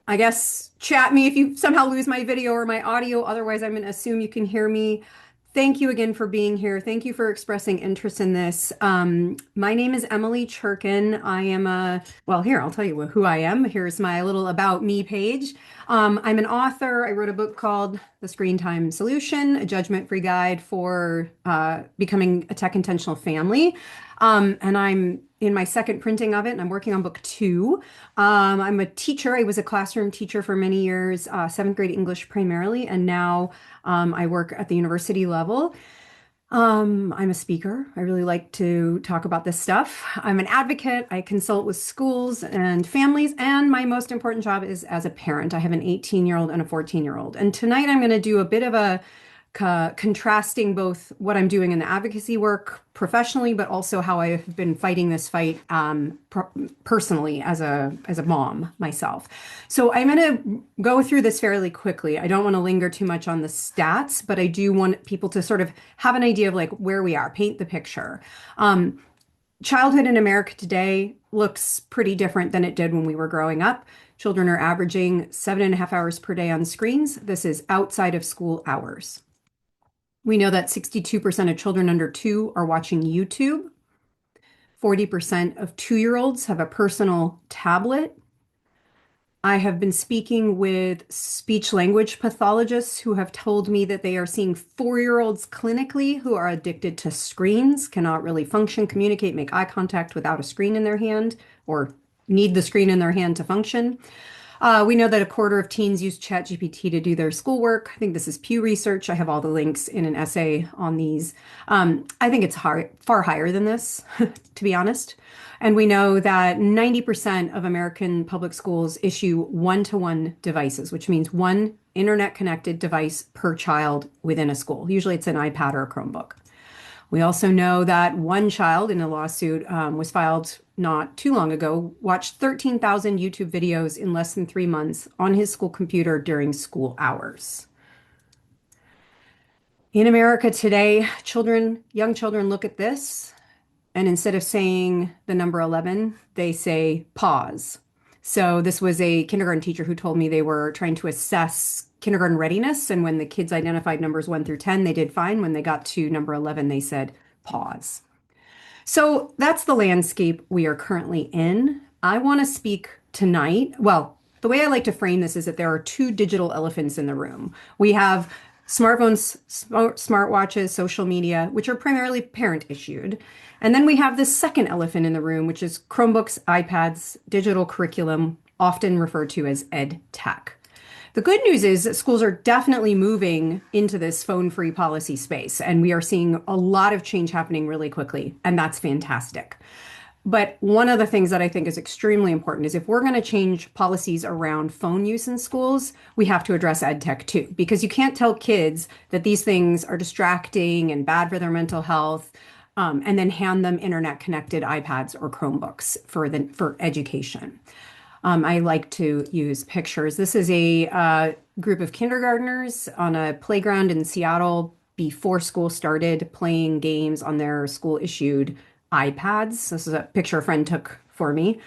I guess chat me if you somehow lose my video or my audio. Otherwise, I'm going to assume you can hear me. Thank you again for being here. Thank you for expressing interest in this. My name is Emily Churkin. I am here, I'll tell you who I am. Here's my little About Me page. I'm an author. I wrote a book called The Screen Time Solution, a judgment-free guide for becoming a tech intentional family. And I'm in my second printing of it, and I'm working on book two. I'm a teacher. I was a classroom teacher for many years, seventh grade English primarily, and now I work at the university level. I'm a speaker. I really like to talk about this stuff. I'm an advocate. I consult with schools and families, and my most important job is as a parent. I have an 18-year-old and a 14-year-old. And tonight I'm going to do a bit of a contrasting both what I'm doing in the advocacy work professionally, but also how I've been fighting this fight personally as a mom myself. So I'm going to go through this fairly quickly. I don't want to linger too much on the stats, but I do want people to sort of have an idea of like where we are, paint the picture. Childhood in America today looks pretty different than it did when we were growing up. Children are averaging 7.5 hours per day on screens. This is outside of school hours. We know that 62% of children under 2 are watching YouTube. 40% of 2-year-olds have a personal tablet. I have been speaking with speech language pathologists who have told me that they are seeing 4-year-olds clinically who are addicted to screens, cannot really function, communicate, make eye contact without a screen in their hand, or need the screen in their hand to function. We know that a quarter of teens use ChatGPT to do their schoolwork. I think this is Pew Research. I have all the links in an essay on these. I think it's far higher than this, to be honest. And we know that 90% of American public schools issue one-to-one devices, which means one internet-connected device per child within a school. Usually it's an iPad or a Chromebook. We also know that one child in a lawsuit was filed not too long ago, watched 13,000 YouTube videos in less than 3 months on his school computer during school hours. In America today, young children look at this, and instead of saying the number 11, they say pause. So this was a kindergarten teacher who told me they were trying to assess kindergarten readiness. And when the kids identified numbers 1 through 10, they did fine. When they got to number 11, they said pause. So that's the landscape we are currently in. I want to speak tonight. Well, the way I like to frame this is that there are two digital elephants in the room. We have smartphones, smartwatches, social media, which are primarily parent issued. And then we have this second elephant in the room, which is Chromebooks, iPads, digital curriculum, often referred to as EdTech. The good news is that schools are definitely moving into this phone-free policy space, and we are seeing a lot of change happening really quickly, and that's fantastic. But one of the things that I think is extremely important is if we're going to change policies around phone use in schools, we have to address ed tech too, because you can't tell kids that these things are distracting and bad for their mental health, and then hand them internet connected iPads or Chromebooks for education. I like to use pictures. This is a group of kindergartners on a playground in Seattle before school started playing games on their school issued iPads. This is a picture a friend took for me.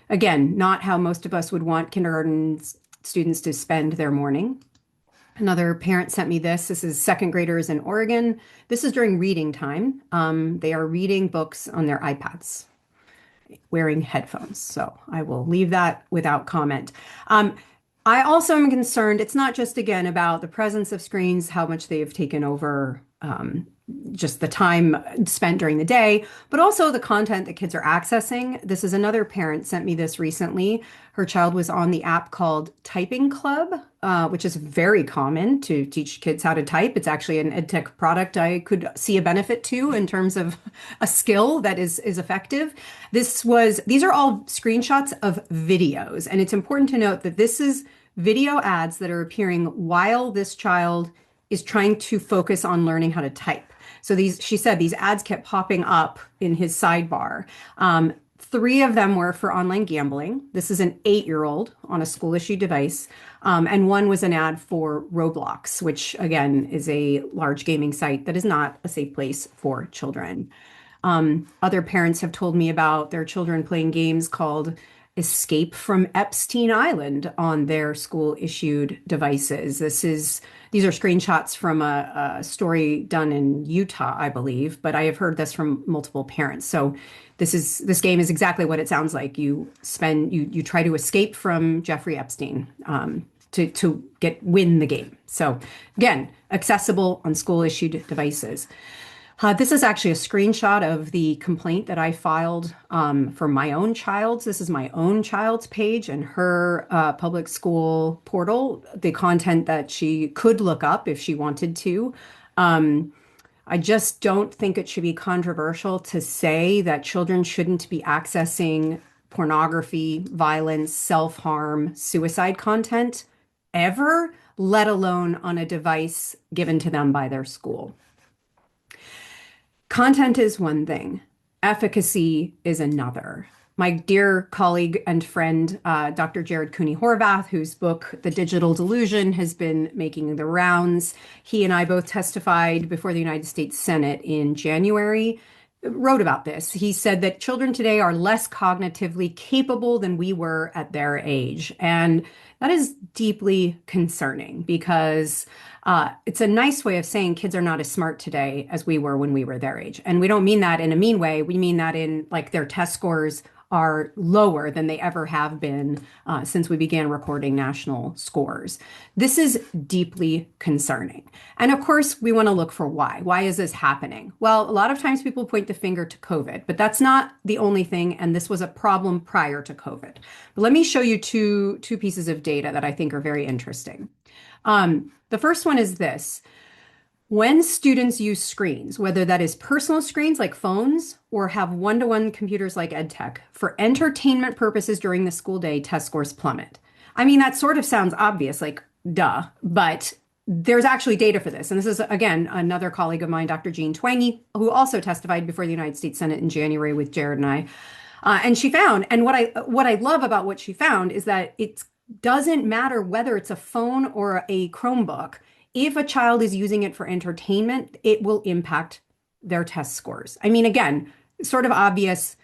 Again, not how most of us would want kindergarten students to spend their morning. Another parent sent me this. This is second graders in Oregon. This is during reading time. They are reading books on their iPads, wearing headphones. So I will leave that without comment. I also am concerned, it's not just, again, about the presence of screens, how much they have taken over just the time spent during the day, but also the content that kids are accessing. This is another parent sent me this recently. Her child was on the app called Typing Club, which is very common to teach kids how to type. It's actually an EdTech product I could see a benefit to in terms of a skill that is effective. These are all screenshots of videos, and it's important to note that this is video ads that are appearing while this child is trying to focus on learning how to type. So she said these ads kept popping up in his sidebar. 3 of them were for online gambling. This is an 8-year-old on a school issued device. And one was an ad for Roblox, which again is a large gaming site that is not a safe place for children. Other parents have told me about their children playing games called escape from Epstein Island on their school issued devices. These are screenshots from a story done in Utah, I believe, but I have heard this from multiple parents. So this game is exactly what it sounds like. You try to escape from Jeffrey Epstein to win the game. So again, accessible on school issued devices. This is actually a screenshot of the complaint that I filed for my own child's. This is my own child's page and her public school portal, the content that she could look up if she wanted to. I just don't think it should be controversial to say that children shouldn't be accessing pornography, violence, self-harm, suicide content ever, let alone on a device given to them by their school. Content is one thing, efficacy is another. My dear colleague and friend, Dr. Jared Cooney Horvath, whose book, The Digital Delusion, has been making the rounds, he and I both testified before the United States Senate in January, wrote about this. He said that children today are less cognitively capable than we were at their age. And that is deeply concerning because it's a nice way of saying kids are not as smart today as we were when we were their age. And we don't mean that in a mean way. We mean that in like their test scores are lower than they ever have been since we began recording national scores. This is deeply concerning. And of course, we want to look for why. Why is this happening? Well, a lot of times people point the finger to COVID, but that's not the only thing. And this was a problem prior to COVID. But let me show you two pieces of data that I think are very interesting. The first one is this. When students use screens, whether that is personal screens like phones or have one-to-one computers like EdTech, for entertainment purposes during the school day, test scores plummet. I mean, that sort of sounds obvious, like duh, but there's actually data for this. And this is, again, another colleague of mine, Dr. Jean Twangy, who also testified before the United States Senate in January with Jared and I. And she found, and what I love about what she found is that it doesn't matter whether it's a phone or a Chromebook. If a child is using it for entertainment, it will impact their test scores. I mean, again, sort of obvious,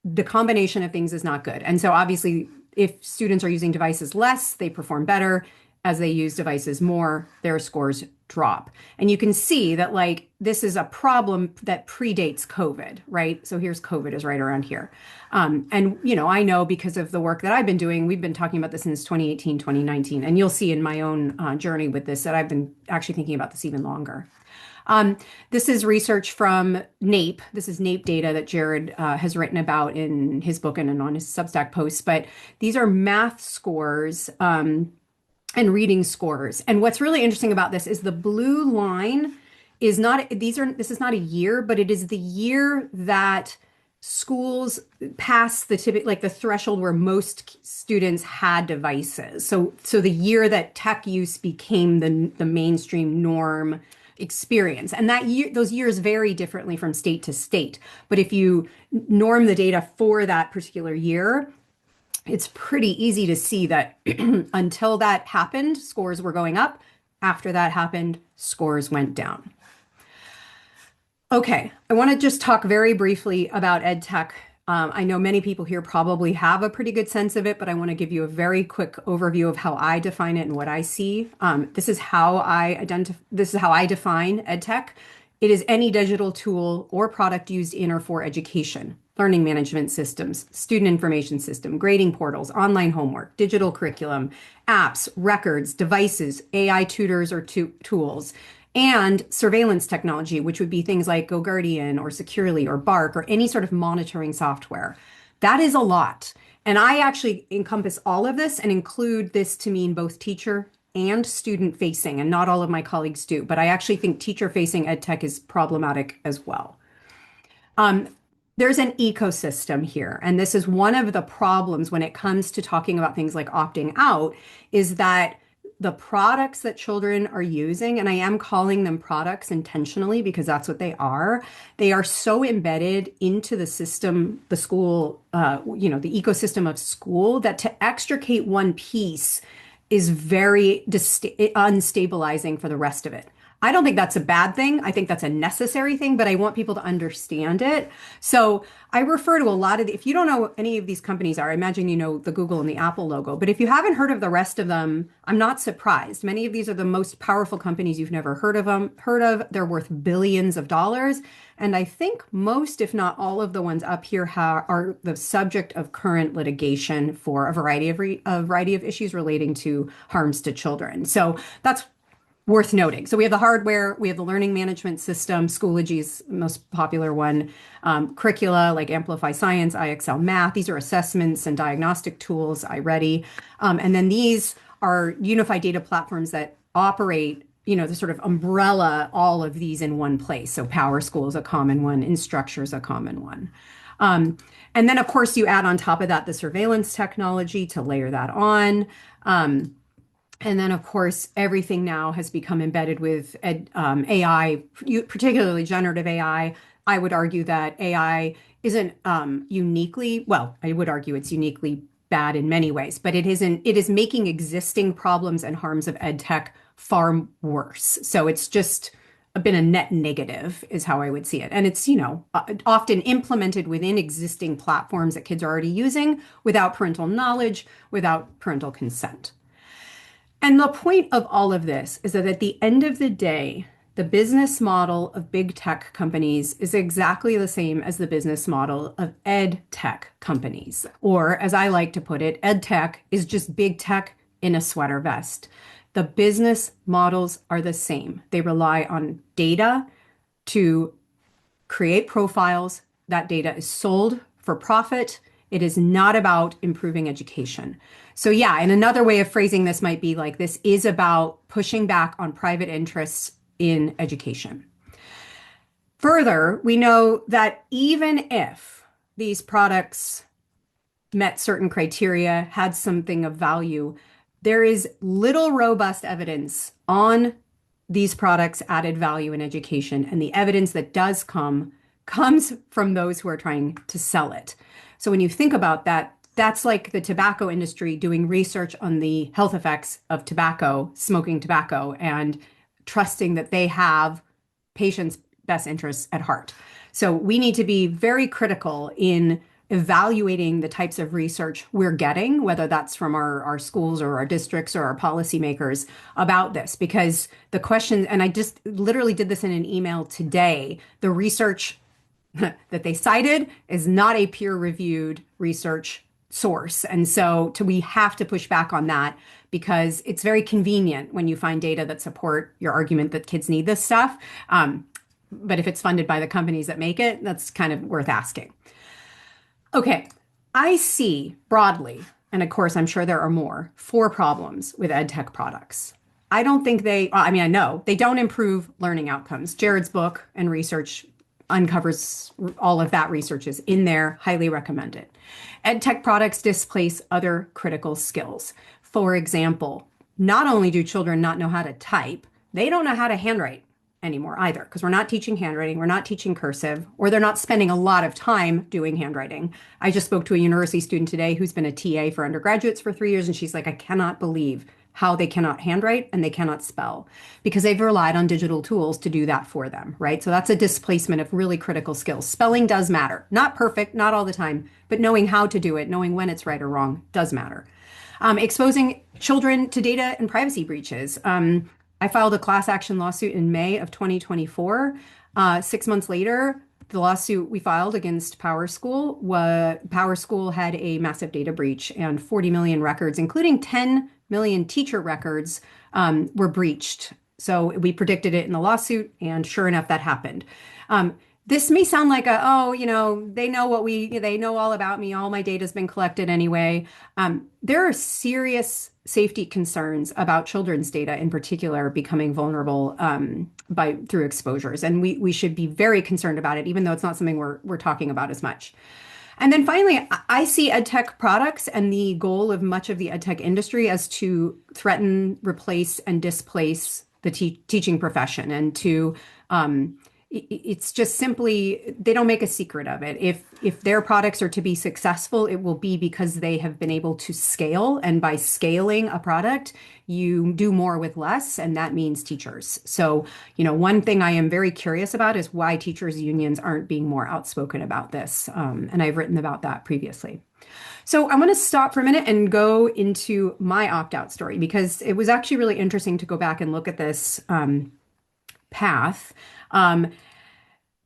the combination of things is not good. And so obviously, if students are using devices less, they perform better. As they use devices more, their scores drop. And you can see that like this is a problem that predates COVID, right? So here's COVID is right around here. And, you know, I know because of the work that I've been doing, we've been talking about this since 2018, 2019. And you'll see in my own journey with this that I've been actually thinking about this even longer. This is research from NAEP. This is NAEP data that Jared has written about in his book and on his Substack posts. But these are math scores and reading scores. And what's really interesting about this is the blue line is not, this is not a year, but it is the year that schools pass the threshold where most students had devices. So the year that tech use became the mainstream norm experience. And that year, those years vary differently from state to state. But if you norm the data for that particular year, it's pretty easy to see that until that happened, scores were going up. After that happened, scores went down. Okay, I want to just talk very briefly about EdTech. I know many people here probably have a pretty good sense of it, but I want to give you a very quick overview of how I define it and what I see. This is how I define EdTech. It is any digital tool or product used in or for education, learning management systems, student information system, grading portals, online homework, digital curriculum, apps, records, devices, AI tutors or tools, and surveillance technology, which would be things like GoGuardian or Securely or Bark or any sort of monitoring software. That is a lot. And I actually encompass all of this and include this to mean both teacher and student facing, and not all of my colleagues do, but I actually think teacher facing EdTech is problematic as well. There's an ecosystem here, and this is one of the problems when it comes to talking about things like opting out, is that the products that children are using, and I am calling them products intentionally because that's what they are so embedded into the system, the school, the ecosystem of school, that to extricate one piece is very unstabilizing for the rest of it. I don't think that's a bad thing. I think that's a necessary thing, but I want people to understand it. So I refer to a lot of if you don't know any of these companies are, I imagine you know the Google and the Apple logo, but if you haven't heard of the rest of them, I'm not surprised. Many of these are the most powerful companies you've never heard of. They're worth billions of dollars. And I think most, if not all of the ones up here are the subject of current litigation for a variety of issues relating to harms to children. So that's worth noting. So we have the hardware, we have the learning management system, Schoology's most popular one, curricula like Amplify Science, IXL Math. These are assessments and diagnostic tools, iReady. And then these are unified data platforms that operate, the sort of umbrella all of these in one place. So PowerSchool is a common one, Instructure is a common one. And then, of course, you add on top of that the surveillance technology to layer that on. And then, of course, everything now has become embedded with AI, particularly generative AI. I would argue that AI isn't I would argue it's uniquely bad in many ways, but it isn't, it is making existing problems and harms of ed tech far worse. So it's just been a net negative is how I would see it. And it's, often implemented within existing platforms that kids are already using without parental knowledge, without parental consent. And the point of all of this is that at the end of the day, the business model of big tech companies is exactly the same as the business model of ed tech companies. Or, as I like to put it, ed tech is just big tech in a sweater vest. The business models are the same. They rely on data to create profiles. That data is sold for profit. It is not about improving education. So yeah, and another way of phrasing this might be like this is about pushing back on private interests in education. Further, we know that even if these products met certain criteria, had something of value, there is little robust evidence on these products' added value in education. And the evidence that does comes from those who are trying to sell it. So when you think about that, that's like the tobacco industry doing research on the health effects of tobacco, smoking tobacco, and trusting that they have patients' best interests at heart. So we need to be very critical in evaluating the types of research we're getting, whether that's from our schools or our districts or our policymakers about this, because the question, and I just literally did this in an email today, the research that they cited is not a peer-reviewed research source. And so we have to push back on that because it's very convenient when you find data that support your argument that kids need this stuff. But if it's funded by the companies that make it, that's kind of worth asking. Okay, I see broadly, and of course, I'm sure there are more, 4 problems with ed tech products. I don't think I know they don't improve learning outcomes. Jared's book and research uncovers all of that research is in there, highly recommend it. Ed tech products displace other critical skills. For example, not only do children not know how to type, they don't know how to handwrite anymore either, because we're not teaching handwriting, we're not teaching cursive, or they're not spending a lot of time doing handwriting. I just spoke to a university student today who's been a TA for undergraduates for 3 years, and she's like, I cannot believe how they cannot handwrite and they cannot spell because they've relied on digital tools to do that for them, right? So that's a displacement of really critical skills. Spelling does matter. Not perfect, not all the time, but knowing how to do it, knowing when it's right or wrong does matter. Exposing children to data and privacy breaches. I filed a class action lawsuit in May of 2024. 6 months later, the lawsuit we filed against PowerSchool had a massive data breach and 40 million records, including 10 million teacher records, were breached. So we predicted it in the lawsuit, and sure enough, that happened. This may sound like they know all about me. All my data's been collected anyway. There are serious safety concerns about children's data in particular becoming vulnerable through exposures. And we should be very concerned about it, even though it's not something we're talking about as much. And then finally, I see EdTech products and the goal of much of the EdTech industry as to threaten, replace, and displace the teaching profession and to It's just simply they don't make a secret of it. If their products are to be successful, it will be because they have been able to scale, and by scaling a product, you do more with less, and that means teachers. So, one thing I am very curious about is why teachers unions aren't being more outspoken about this. And I've written about that previously. So I want to stop for a minute and go into my opt-out story because it was actually really interesting to go back and look at this path. Um,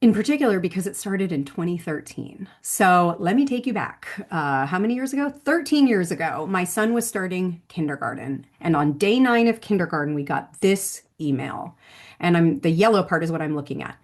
in particular, because it started in 2013. So let me take you back. How many years ago? 13 years ago, my son was starting kindergarten. And on day 9 of kindergarten, we got this email. And the yellow part is what I'm looking at.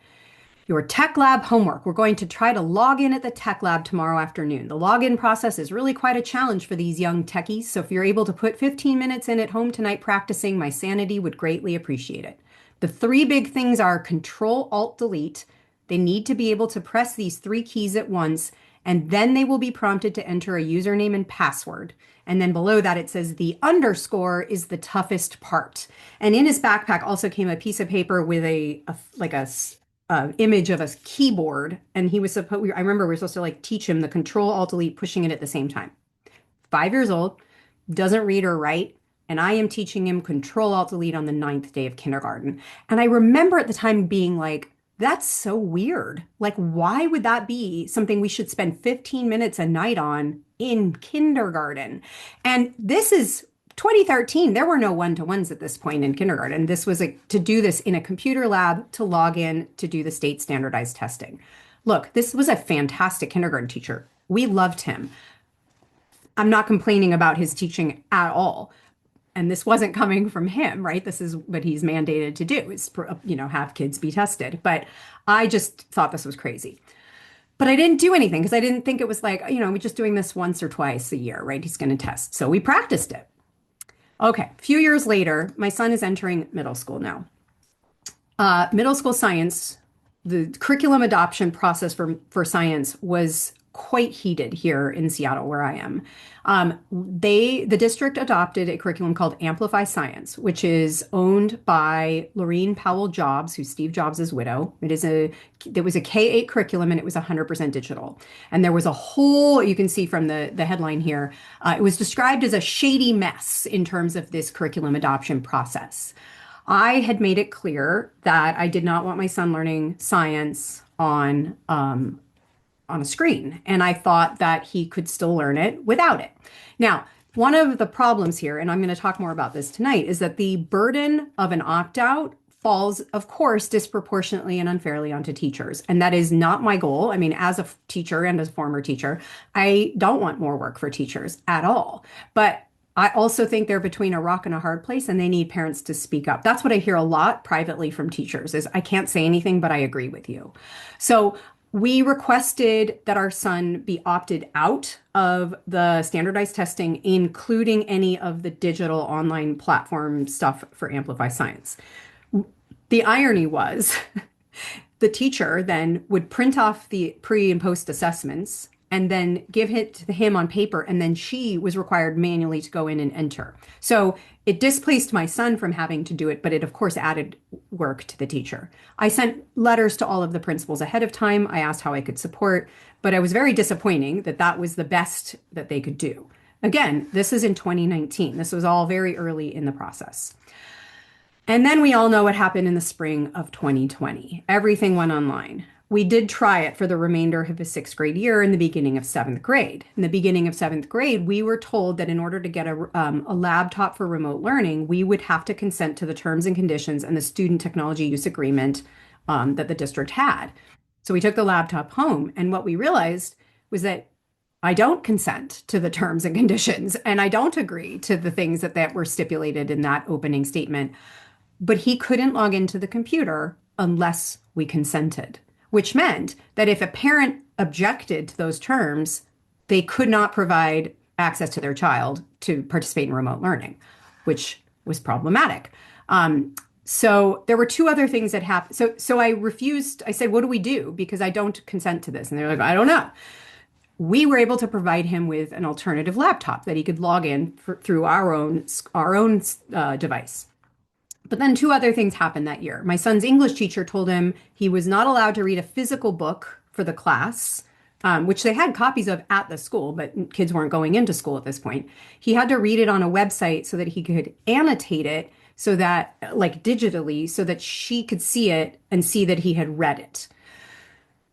Your tech lab homework. We're going to try to log in at the tech lab tomorrow afternoon. The login process is really quite a challenge for these young techies. So if you're able to put 15 minutes in at home tonight practicing, my sanity would greatly appreciate it. The 3 big things are Control, Alt, Delete. They need to be able to press these 3 keys at once, and then they will be prompted to enter a username and password. And then below that, it says the underscore is the toughest part. And in his backpack also came a piece of paper with a image of a keyboard. And I remember we were supposed to teach him the Control, Alt, Delete, pushing it at the same time. 5 years old, doesn't read or write. And I am teaching him Control, Alt, Delete on the 9th day of kindergarten. And I remember at the time being like, that's so weird. Like, why would that be something we should spend 15 minutes a night on in kindergarten? And this is 2013. There were no one-to-ones at this point in kindergarten. This was to do this in a computer lab to log in to do the state standardized testing. Look, this was a fantastic kindergarten teacher. We loved him. I'm not complaining about his teaching at all. And this wasn't coming from him, right? This is what he's mandated to do is, have kids be tested. But I just thought this was crazy. But I didn't do anything because I didn't think it was we're just doing this once or twice a year, right? He's going to test. So we practiced it. Okay. A few years later, my son is entering middle school now. Middle school science, the curriculum adoption process for science was quite heated here in Seattle, where I am. The district adopted a curriculum called Amplify Science, which is owned by Laureen Powell Jobs, who's Steve Jobs' widow. There was a K-8 curriculum and it was 100% digital. And there was a whole, you can see from the headline here, it was described as a shady mess in terms of this curriculum adoption process. I had made it clear that I did not want my son learning science on a screen. And I thought that he could still learn it without it. Now, one of the problems here, and I'm going to talk more about this tonight, is that the burden of an opt-out falls, of course, disproportionately and unfairly onto teachers. And that is not my goal. I mean, as a teacher and as a former teacher, I don't want more work for teachers at all. But I also think they're between a rock and a hard place and they need parents to speak up. That's what I hear a lot privately from teachers is I can't say anything, but I agree with you. So we requested that our son be opted out of the standardized testing, including any of the digital online platform stuff for Amplify Science. The irony was the teacher then would print off the pre and post assessments and then give it to him on paper, and then she was required manually to go in and enter. So it displaced my son from having to do it, but it of course added work to the teacher. I sent letters to all of the principals ahead of time. I asked how I could support, but I was very disappointing that that was the best that they could do. Again, this is in 2019. This was all very early in the process. And then we all know what happened in the spring of 2020. Everything went online. We did try it for the remainder of his 6th grade year in the beginning of 7th grade. In the beginning of 7th grade, we were told that in order to get a laptop for remote learning, we would have to consent to the terms and conditions and the student technology use agreement that the district had. So we took the laptop home, and what we realized was that I don't consent to the terms and conditions, and I don't agree to the things that were stipulated in that opening statement. But he couldn't log into the computer unless we consented, which meant that if a parent objected to those terms, they could not provide access to their child to participate in remote learning, which was problematic. So there were 2 other things that happened. So I refused. I said, what do we do? Because I don't consent to this. And they're like, I don't know. We were able to provide him with an alternative laptop that he could log in through our own device. But then two other things happened that year. My son's English teacher told him he was not allowed to read a physical book for the class, which they had copies of at the school, but kids weren't going into school at this point. He had to read it on a website so that he could annotate it so that, like digitally, so that she could see it and see that he had read it.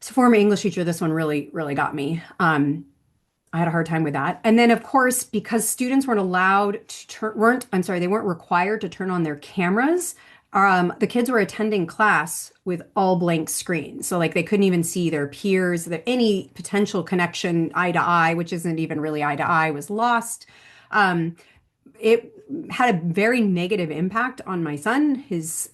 So, former English teacher, this one really, really got me. I had a hard time with that. And then, of course, because students weren't allowed to I'm sorry, they weren't required to turn on their cameras. The kids were attending class with all blank screens. So, like, they couldn't even see their peers, that any potential connection eye to eye, which isn't even really eye to eye, was lost. It had a very negative impact on my son. His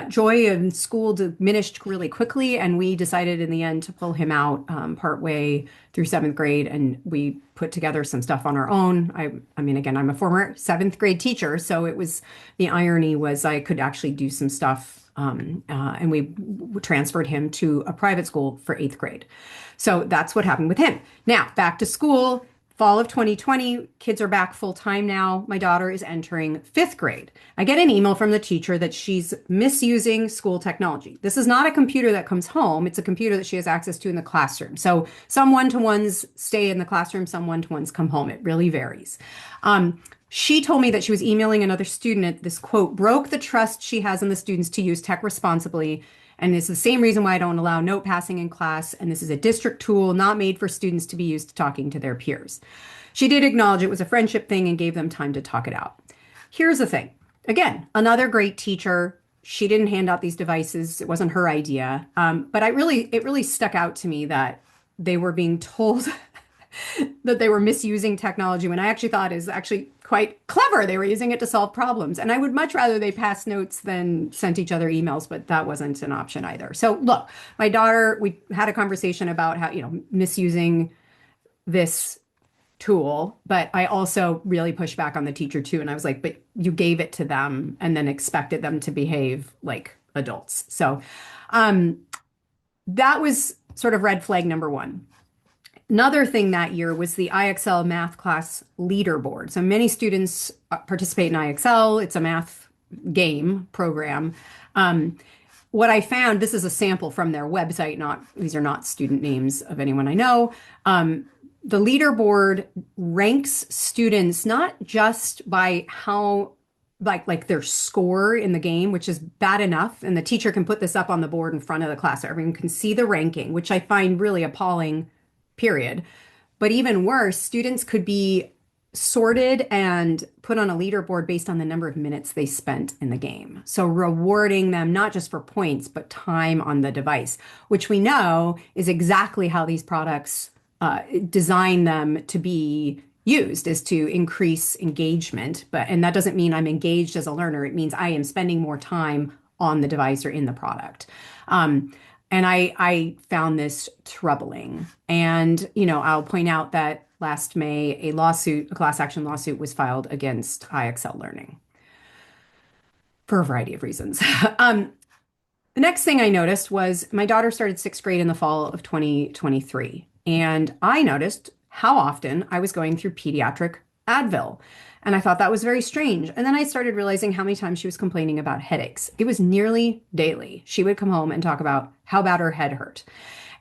joy in school diminished really quickly, and we decided in the end to pull him out partway through seventh grade, and we put together some stuff on our own. I mean, again, I'm a former seventh grade teacher, so it was the irony was I could actually do some stuff, and we transferred him to a private school for eighth grade. So that's what happened with him. Now back to school. Fall of 2020, kids are back full time now. My daughter is entering fifth grade. I get an email from the teacher that she's misusing school technology. This is not a computer that comes home. It's a computer that she has access to in the classroom. So some one-to-ones stay in the classroom, some one-to-ones come home. It really varies. She told me that she was emailing another student at this quote, broke the trust she has in the students to use tech responsibly. And it's the same reason why I don't allow note passing in class. And this is a district tool not made for students to be used talking to their peers. She did acknowledge it was a friendship thing and gave them time to talk it out. Here's the thing. Again, another great teacher. She didn't hand out these devices. It wasn't her idea. But it really stuck out to me that they were being told that they were misusing technology when I actually thought is actually quite clever. They were using it to solve problems. And I would much rather they pass notes than sent each other emails, but that wasn't an option either. So look, my daughter, we had a conversation about how, misusing this tool, but I also really pushed back on the teacher too. And I was like, but you gave it to them and then expected them to behave like adults. So that was sort of red flag number one. Another thing that year was the IXL math class leaderboard. So many students participate in IXL. It's a math game program. What I found, this is a sample from their website, these are not student names of anyone I know. The leaderboard ranks students not just by how like their score in the game, which is bad enough, and the teacher can put this up on the board in front of the class so everyone can see the ranking, which I find really appalling, period. But even worse, students could be sorted and put on a leaderboard based on the number of minutes they spent in the game. So rewarding them not just for points, but time on the device, which we know is exactly how these products design them to be used, is to increase engagement. And that doesn't mean I'm engaged as a learner. It means I am spending more time on the device or in the product. And I found this troubling. And, I'll point out that last May, a class action lawsuit was filed against IXL Learning for a variety of reasons. The next thing I noticed was my daughter started sixth grade in the fall of 2023. And I noticed how often I was going through pediatric Advil. And I thought that was very strange. And then I started realizing how many times she was complaining about headaches. It was nearly daily. She would come home and talk about how bad her head hurt.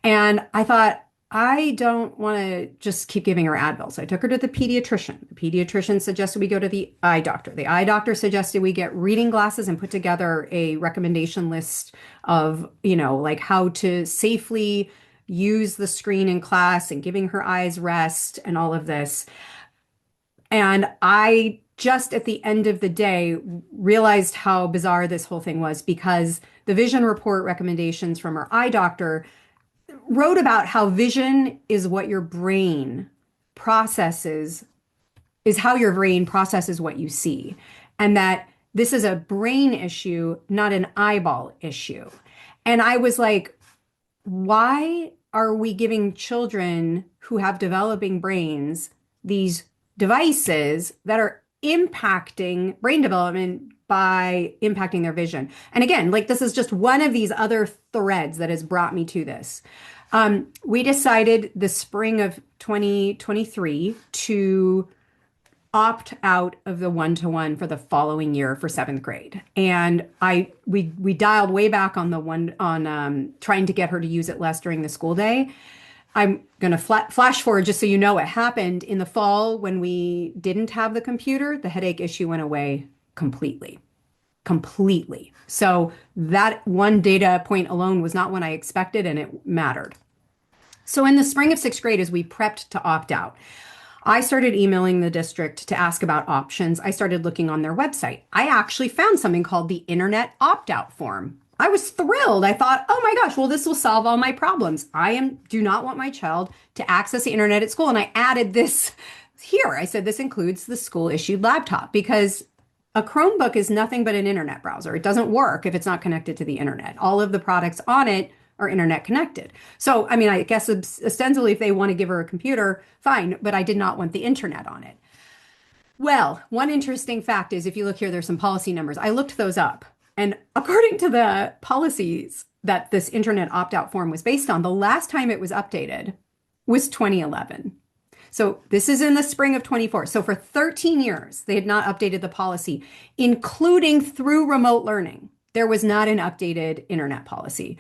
And I thought, I don't want to just keep giving her Advil. So I took her to the pediatrician. The pediatrician suggested we go to the eye doctor. The eye doctor suggested we get reading glasses and put together a recommendation list of, like how to safely use the screen in class and giving her eyes rest and all of this. And I just at the end of the day realized how bizarre this whole thing was, because the vision report recommendations from our eye doctor wrote about how vision is what your brain processes, is how your brain processes what you see. And that this is a brain issue, not an eyeball issue. And I was like, why are we giving children who have developing brains these devices that are impacting brain development by impacting their vision? And again, like this is just one of these other threads that has brought me to this. We decided the spring of 2023 to opt out of the one-to-one for the following year for seventh grade. And we dialed way back on the one on trying to get her to use it less during the school day. I'm going to flash forward just so you know it happened in the fall when we didn't have the computer. The headache issue went away completely, completely. So that one data point alone was not one I expected, and it mattered. So in the spring of sixth grade, as we prepped to opt out, I started emailing the district to ask about options. I started looking on their website. I actually found something called the Internet Opt-out form. I was thrilled. I thought, oh my gosh, well, this will solve all my problems. Do not want my child to access the internet at school. And I added this here. I said this includes the school issued laptop because a Chromebook is nothing but an internet browser. It doesn't work if it's not connected to the internet. All of the products on it are internet connected. So, I mean, I guess ostensibly if they want to give her a computer, fine, but I did not want the internet on it. Well, one interesting fact is if you look here, there's some policy numbers. I looked those up. And according to the policies that this internet opt-out form was based on, the last time it was updated was 2011. So this is in the spring of 24. So for 13 years, they had not updated the policy, including through remote learning. There was not an updated internet policy,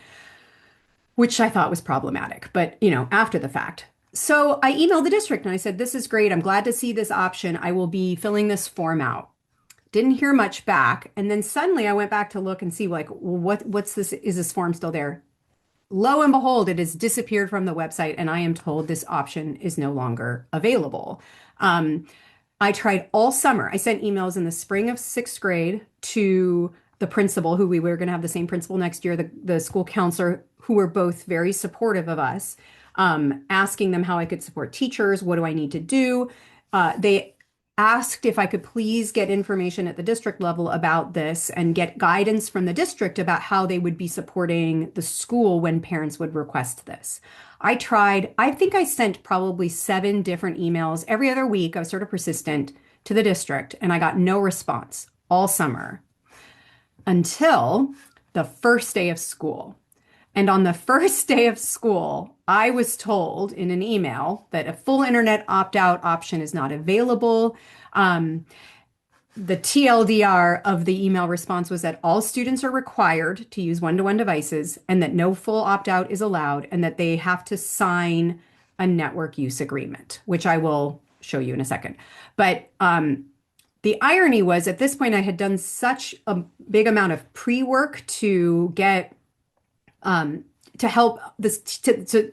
which I thought was problematic, but after the fact. So I emailed the district and I said, this is great. I'm glad to see this option. I will be filling this form out. Didn't hear much back. And then suddenly I went back to look and see like, what's this? Is this form still there? Lo and behold, it has disappeared from the website and I am told this option is no longer available. I tried all summer. I sent emails in the spring of sixth grade to the principal, who we were going to have the same principal next year, the school counselor, who were both very supportive of us, asking them how I could support teachers. What do I need to do? They asked if I could please get information at the district level about this and get guidance from the district about how they would be supporting the school when parents would request this. I think I sent probably 7 different emails every other week. I was sort of persistent to the district and I got no response all summer until the first day of school. And on the first day of school, I was told in an email that a full internet opt-out option is not available. The TLDR of the email response was that all students are required to use one-to-one devices and that no full opt-out is allowed and that they have to sign a network use agreement, which I will show you in a second. But the irony was at this point, I had done such a big amount of pre-work to get to help this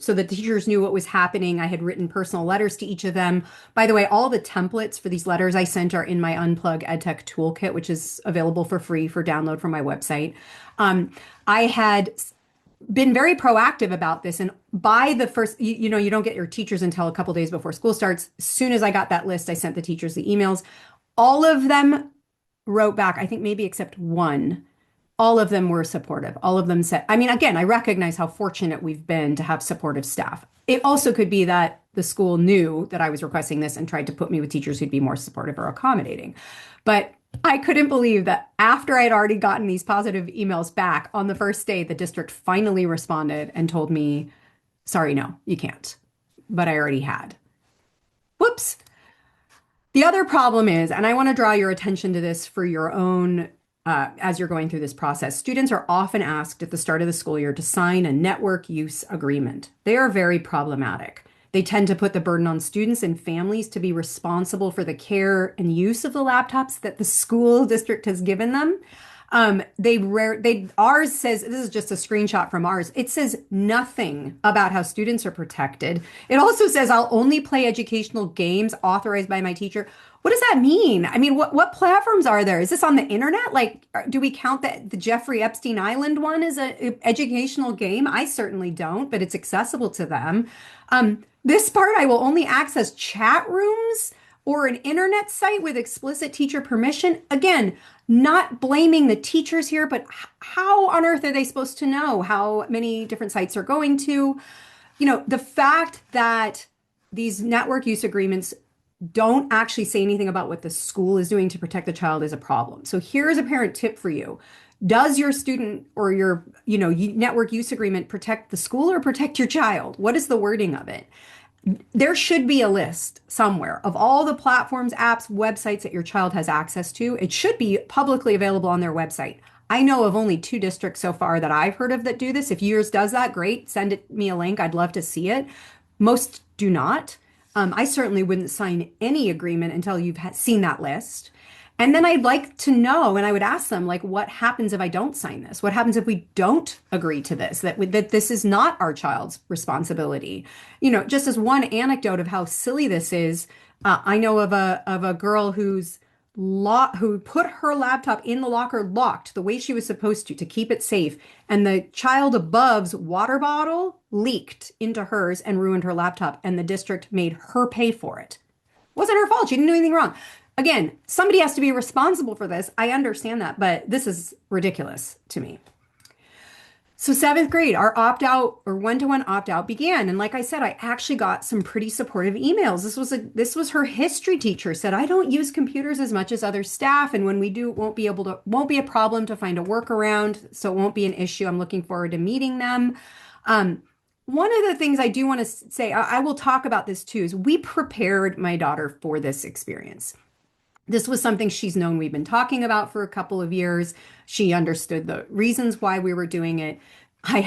so the teachers knew what was happening. I had written personal letters to each of them. By the way, all the templates for these letters I sent are in my Unplug EdTech toolkit, which is available for free for download from my website. I had been very proactive about this. And by the first, you don't get your teachers until a couple days before school starts. As soon as I got that list, I sent the teachers the emails. All of them wrote back, I think maybe except one. All of them were supportive. All of them said, I mean, again, I recognize how fortunate we've been to have supportive staff. It also could be that the school knew that I was requesting this and tried to put me with teachers who'd be more supportive or accommodating. But I couldn't believe that after I'd already gotten these positive emails back on the first day, the district finally responded and told me, sorry, no, you can't. But I already had. Whoops. The other problem is, and I want to draw your attention to this for your own as you're going through this process, students are often asked at the start of the school year to sign a network use agreement. They are very problematic. They tend to put the burden on students and families to be responsible for the care and use of the laptops that the school district has given them. Ours says, this is just a screenshot from ours. It says nothing about how students are protected. It also says I'll only play educational games authorized by my teacher. What does that mean? I mean, what platforms are there? Is this on the internet? Like, do we count that the Jeffrey Epstein Island one as an educational game? I certainly don't, but it's accessible to them. This part, I will only access chat rooms or an internet site with explicit teacher permission. Again, not blaming the teachers here, but how on earth are they supposed to know how many different sites are going to? The fact that these network use agreements don't actually say anything about what the school is doing to protect the child is a problem. So here's a parent tip for you. Does your student or your network use agreement protect the school or protect your child? What is the wording of it? There should be a list somewhere of all the platforms, apps, websites that your child has access to. It should be publicly available on their website. I know of only two districts so far that I've heard of that do this. If yours does that, great. Me a link. I'd love to see it. Most do not. I certainly wouldn't sign any agreement until you've seen that list. And then I'd like to know, and I would ask them, like, what happens if I don't sign this? What happens if we don't agree to this? That this is not our child's responsibility. Just as one anecdote of how silly this is, I know of a girl who put her laptop in the locker locked the way she was supposed to keep it safe, and the child above's water bottle leaked into hers and ruined her laptop, and the district made her pay for it. Wasn't her fault. She didn't do anything wrong. Again, somebody has to be responsible for this. I understand that, but this is ridiculous to me. So seventh grade, our opt-out or one-to-one opt-out began. And like I said, I actually got some pretty supportive emails. This was her history teacher said, I don't use computers as much as other staff. And when we do, it won't be a problem to find a workaround. So it won't be an issue. I'm looking forward to meeting them. One of the things I do want to say, I will talk about this too, is we prepared my daughter for this experience. This was something she's known we've been talking about for a couple of years. She understood the reasons why we were doing it. I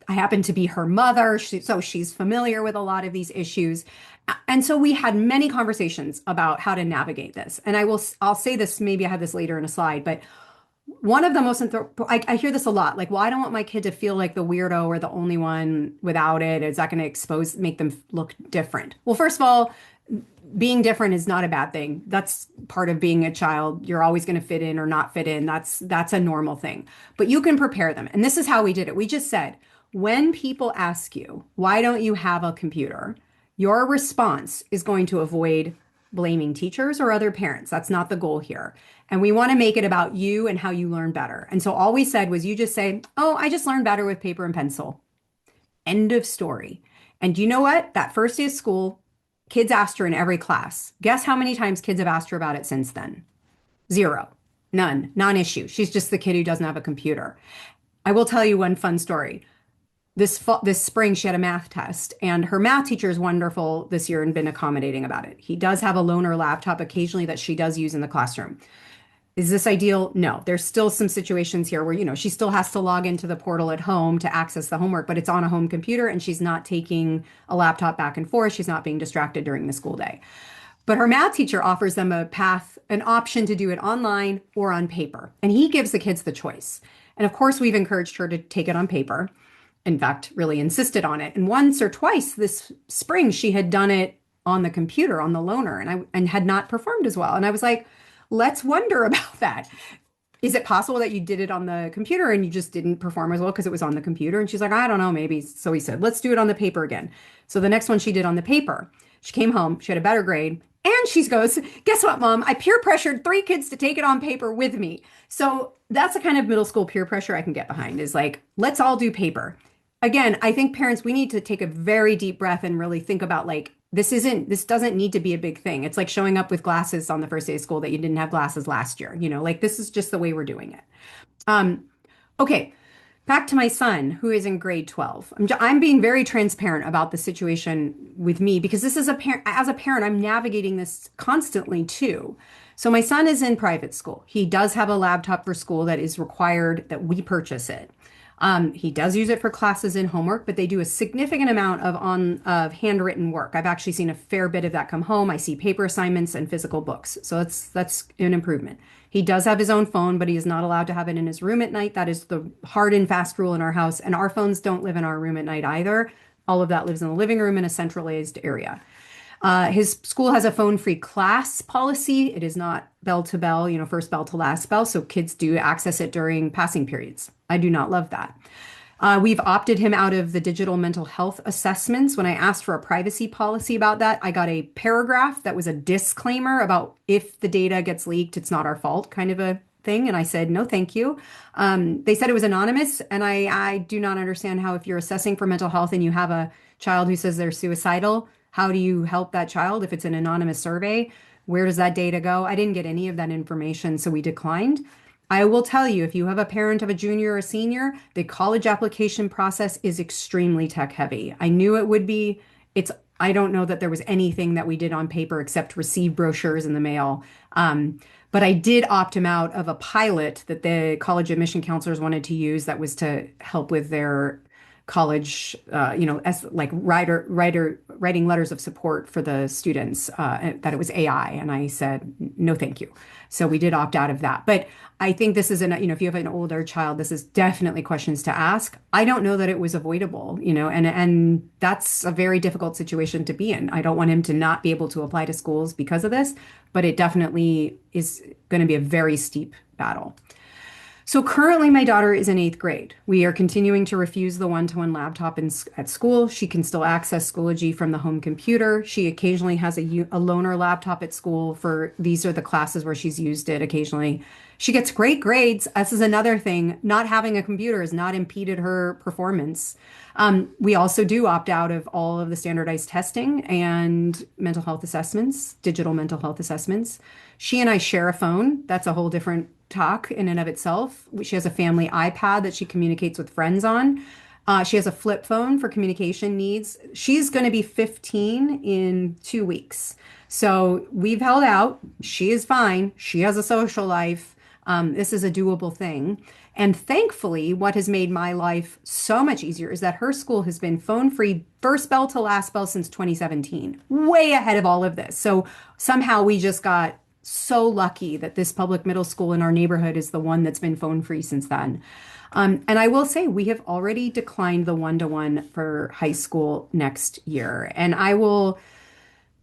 happen to be her mother, so she's familiar with a lot of these issues. And so we had many conversations about how to navigate this. And I'll say this, maybe I have this later in a slide, but one of the most, I hear this a lot, like, well, I don't want my kid to feel like the weirdo or the only one without it. Is that going to make them look different? Well, first of all, being different is not a bad thing. That's part of being a child. You're always going to fit in or not fit in. That's a normal thing. But you can prepare them. And this is how we did it. We just said, when people ask you, why don't you have a computer? Your response is going to avoid blaming teachers or other parents. That's not the goal here. And we want to make it about you and how you learn better. And so all we said was, you just say, oh, I just learned better with paper and pencil. End of story. And you know what? That first day of school, kids asked her in every class. Guess how many times kids have asked her about it since then? Zero. None. Non-issue. She's just the kid who doesn't have a computer. I will tell you one fun story. This spring, she had a math test, and her math teacher is wonderful this year and been accommodating about it. He does have a loaner laptop occasionally that she does use in the classroom. Is this ideal? No. There's still some situations here where, she still has to log into the portal at home to access the homework, but it's on a home computer and she's not taking a laptop back and forth. She's not being distracted during the school day. But her math teacher offers them an option to do it online or on paper. And he gives the kids the choice. And of course, we've encouraged her to take it on paper. In fact, really insisted on it. And once or twice this spring, she had done it on the computer, on the loaner, and had not performed as well. And I was like, let's wonder about that. Is it possible that you did it on the computer and you just didn't perform as well because it was on the computer? And she's like, I don't know, maybe. So he said, let's do it on the paper again. So the next one she did on the paper. She came home, she had a better grade. And she goes, guess what, Mom? I peer pressured 3 kids to take it on paper with me. So that's the kind of middle school peer pressure I can get behind, is like, let's all do paper. Again, I think parents, we need to take a very deep breath and really think about, like, this doesn't need to be a big thing. It's like showing up with glasses on the first day of school that you didn't have glasses last year. Like, this is just the way we're doing it. Okay, back to my son who is in grade 12. I'm being very transparent about the situation with me because this is as a parent, I'm navigating this constantly too. So my son is in private school. He does have a laptop for school that is required that we purchase it. He does use it for classes and homework, but they do a significant amount of handwritten work. I've actually seen a fair bit of that come home. I see paper assignments and physical books. So that's an improvement. He does have his own phone, but he is not allowed to have it in his room at night. That is the hard and fast rule in our house. And our phones don't live in our room at night either. All of that lives in the living room in a centralized area. His school has a phone-free class policy. It is not bell to bell, first bell to last bell. So kids do access it during passing periods. I do not love that. We've opted him out of the digital mental health assessments. When I asked for a privacy policy about that, I got a paragraph that was a disclaimer about if the data gets leaked, it's not our fault kind of a thing. And I said, no, thank you. They said it was anonymous. And I do not understand how, if you're assessing for mental health and you have a child who says they're suicidal, how do you help that child if it's an anonymous survey? Where does that data go? I didn't get any of that information, so we declined. I will tell you, if you have a parent of a junior or a senior, the college application process is extremely tech heavy. I knew it would be. It's I don't know that there was anything that we did on paper except receive brochures in the mail. But I did opt him out of a pilot that the college admission counselors wanted to use that was to help with their college, as like writing letters of support for the students, that it was AI. And I said, no, thank you. So we did opt out of that. But I think this is if you have an older child, this is definitely questions to ask. I don't know that it was avoidable, and that's a very difficult situation to be in. I don't want him to not be able to apply to schools because of this, but it definitely is going to be a very steep battle. So currently, my daughter is in eighth grade. We are continuing to refuse the one-to-one laptop at school. She can still access Schoology from the home computer. She occasionally has a loaner laptop at school for these are the classes where she's used it occasionally. She gets great grades. This is another thing. Not having a computer has not impeded her performance. We also do opt out of all of the standardized testing and mental health assessments, digital mental health assessments. She and I share a phone. That's a whole different talk in and of itself. She has a family iPad that she communicates with friends on. She has a flip phone for communication needs. She's going to be 15 in 2 weeks. So we've held out. She is fine. She has a social life. This is a doable thing. And thankfully, what has made my life so much easier is that her school has been phone free first bell to last bell since 2017, way ahead of all of this. So somehow we just got so lucky that this public middle school in our neighborhood is the one that's been phone free since then. And I will say we have already declined the one-to-one for high school next year. And I will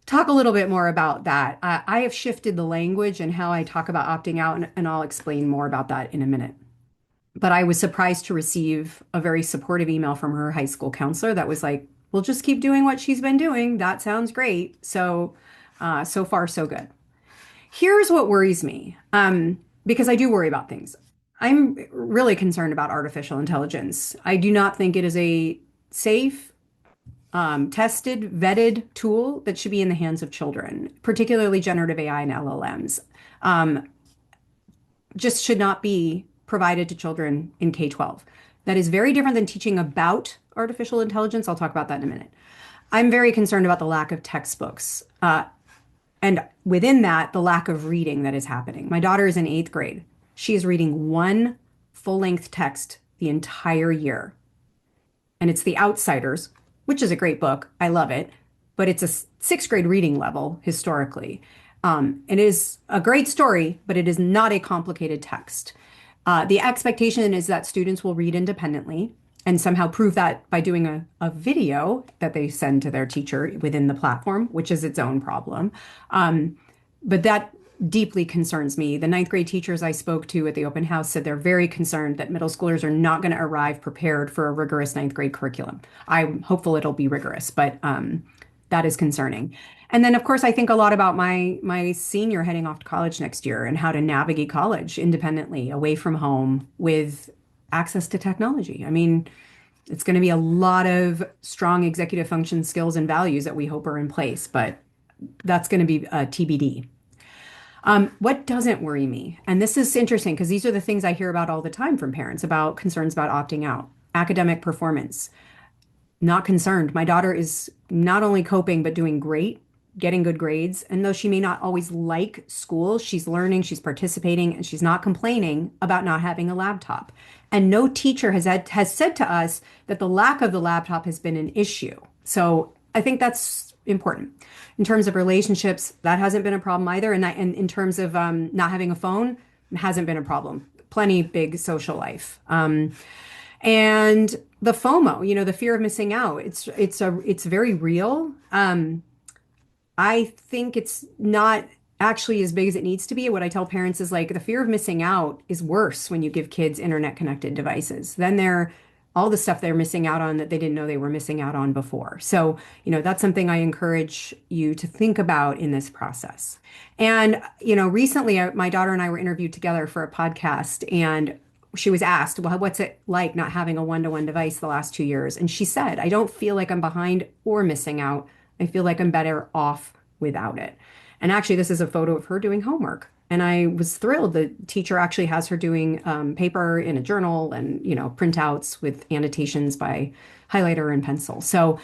talk a little bit more about that. I have shifted the language and how I talk about opting out, and I'll explain more about that in a minute. But I was surprised to receive a very supportive email from her high school counselor that was like, we'll just keep doing what she's been doing. That sounds great. So, so far, so good. Here's what worries me, because I do worry about things. I'm really concerned about artificial intelligence. I do not think it is a safe, tested, vetted tool that should be in the hands of children, particularly generative AI and LLMs. Just should not be provided to children in K-12. That is very different than teaching about artificial intelligence. I'll talk about that in a minute. I'm very concerned about the lack of textbooks. And within that, the lack of reading that is happening. My daughter is in eighth grade. She is reading one full-length text the entire year. And it's The Outsiders, which is a great book. I love it. But it's a sixth grade reading level historically. It is a great story, but it is not a complicated text. The expectation is that students will read independently and somehow prove that by doing a video that they send to their teacher within the platform, which is its own problem. But that deeply concerns me. The ninth grade teachers I spoke to at the open house said they're very concerned that middle schoolers are not going to arrive prepared for a rigorous ninth grade curriculum. I'm hopeful it'll be rigorous, but that is concerning. And then, of course, I think a lot about my senior heading off to college next year and how to navigate college independently, away from home, with access to technology. I mean, it's going to be a lot of strong executive function skills and values that we hope are in place, but that's going to be TBD. What doesn't worry me, and this is interesting because these are the things I hear about all the time from parents about concerns about opting out. Academic performance, not concerned. My daughter is not only coping, but doing great, getting good grades. And though she may not always like school, she's learning, she's participating, and she's not complaining about not having a laptop. And no teacher has said to us that the lack of the laptop has been an issue. So I think that's important. In terms of relationships, that hasn't been a problem either. And in terms of not having a phone, it hasn't been a problem. Plenty big social life. And the FOMO, the fear of missing out, it's very real. I think it's not actually as big as it needs to be. What I tell parents is like the fear of missing out is worse when you give kids internet connected devices. Then they're all the stuff they're missing out on that they didn't know they were missing out on before. So, that's something I encourage you to think about in this process. And, recently my daughter and I were interviewed together for a podcast, and she was asked, well, what's it like not having a one-to-one device the last 2 years? And she said, I don't feel like I'm behind or missing out. I feel like I'm better off without it. And actually, this is a photo of her doing homework. And I was thrilled. The teacher actually has her doing paper in a journal and, printouts with annotations by highlighter and pencil. So,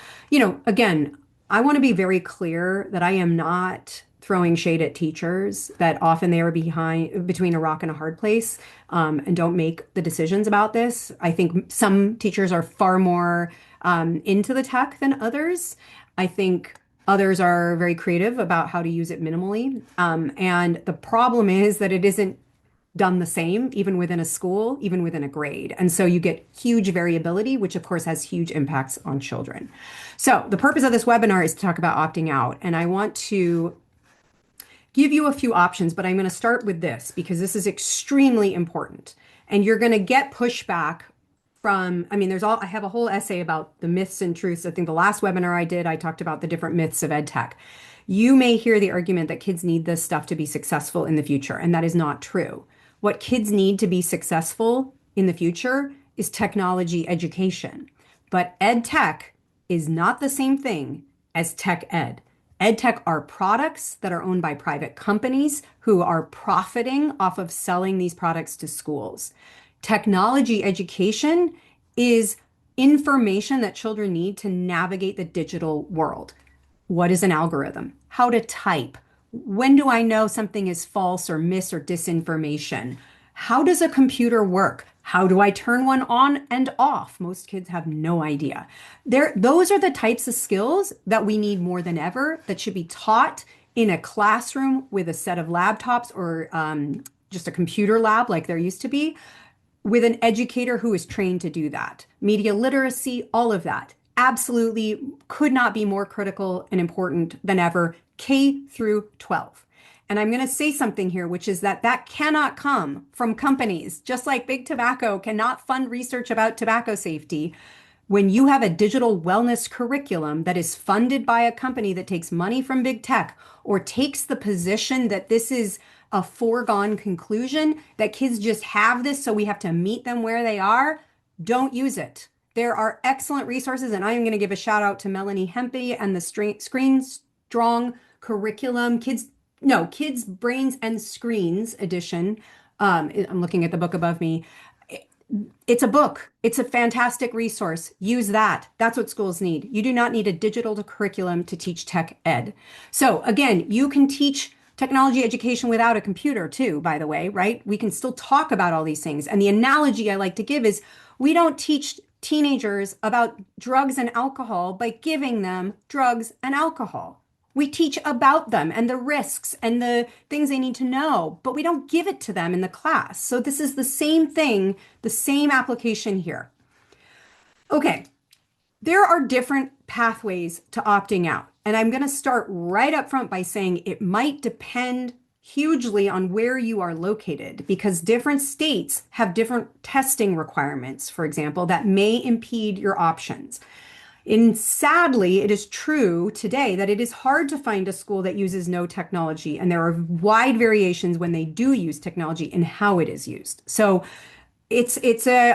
again, I want to be very clear that I am not throwing shade at teachers, that often they are behind between a rock and a hard place, and don't make the decisions about this. I think some teachers are far more into the tech than others. I think others are very creative about how to use it minimally. And the problem is that it isn't done the same, even within a school, even within a grade. And so you get huge variability, which of course has huge impacts on children. So the purpose of this webinar is to talk about opting out. And I want to give you a few options, but I'm going to start with this because this is extremely important. And you're going to get pushback from, I mean, I have a whole essay about the myths and truths. I think the last webinar I did, I talked about the different myths of EdTech. You may hear the argument that kids need this stuff to be successful in the future, and that is not true. What kids need to be successful in the future is technology education. But EdTech is not the same thing as tech ed. EdTech are products that are owned by private companies who are profiting off of selling these products to schools. Technology education is information that children need to navigate the digital world. What is an algorithm? How to type? When do I know something is false or mis or disinformation? How does a computer work? How do I turn one on and off? Most kids have no idea. Those are the types of skills that we need more than ever that should be taught in a classroom with a set of laptops or just a computer lab like there used to be, with an educator who is trained to do that. Media literacy, all of that. Absolutely could not be more critical and important than ever, K through 12. And I'm going to say something here, which is that cannot come from companies, just like Big Tobacco cannot fund research about tobacco safety. When you have a digital wellness curriculum that is funded by a company that takes money from big tech or takes the position that this is a foregone conclusion, that kids just have this, so we have to meet them where they are, don't use it. There are excellent resources, and I am going to give a shout out to Melanie Hempy and the Screen Strong Curriculum, Kids Brains and Screens edition. I'm looking at the book above me. It's a book. It's a fantastic resource. Use that. That's what schools need. You do not need a digital curriculum to teach tech ed. So again, you can teach technology education without a computer too, by the way, right? We can still talk about all these things. And the analogy I like to give is we don't teach teenagers about drugs and alcohol by giving them drugs and alcohol. We teach about them and the risks and the things they need to know, but we don't give it to them in the class. So this is the same thing, the same application here. Okay, there are different pathways to opting out. And I'm going to start right up front by saying it might depend hugely on where you are located because different states have different testing requirements, for example, that may impede your options. And sadly, it is true today that it is hard to find a school that uses no technology, and there are wide variations when they do use technology and how it is used. So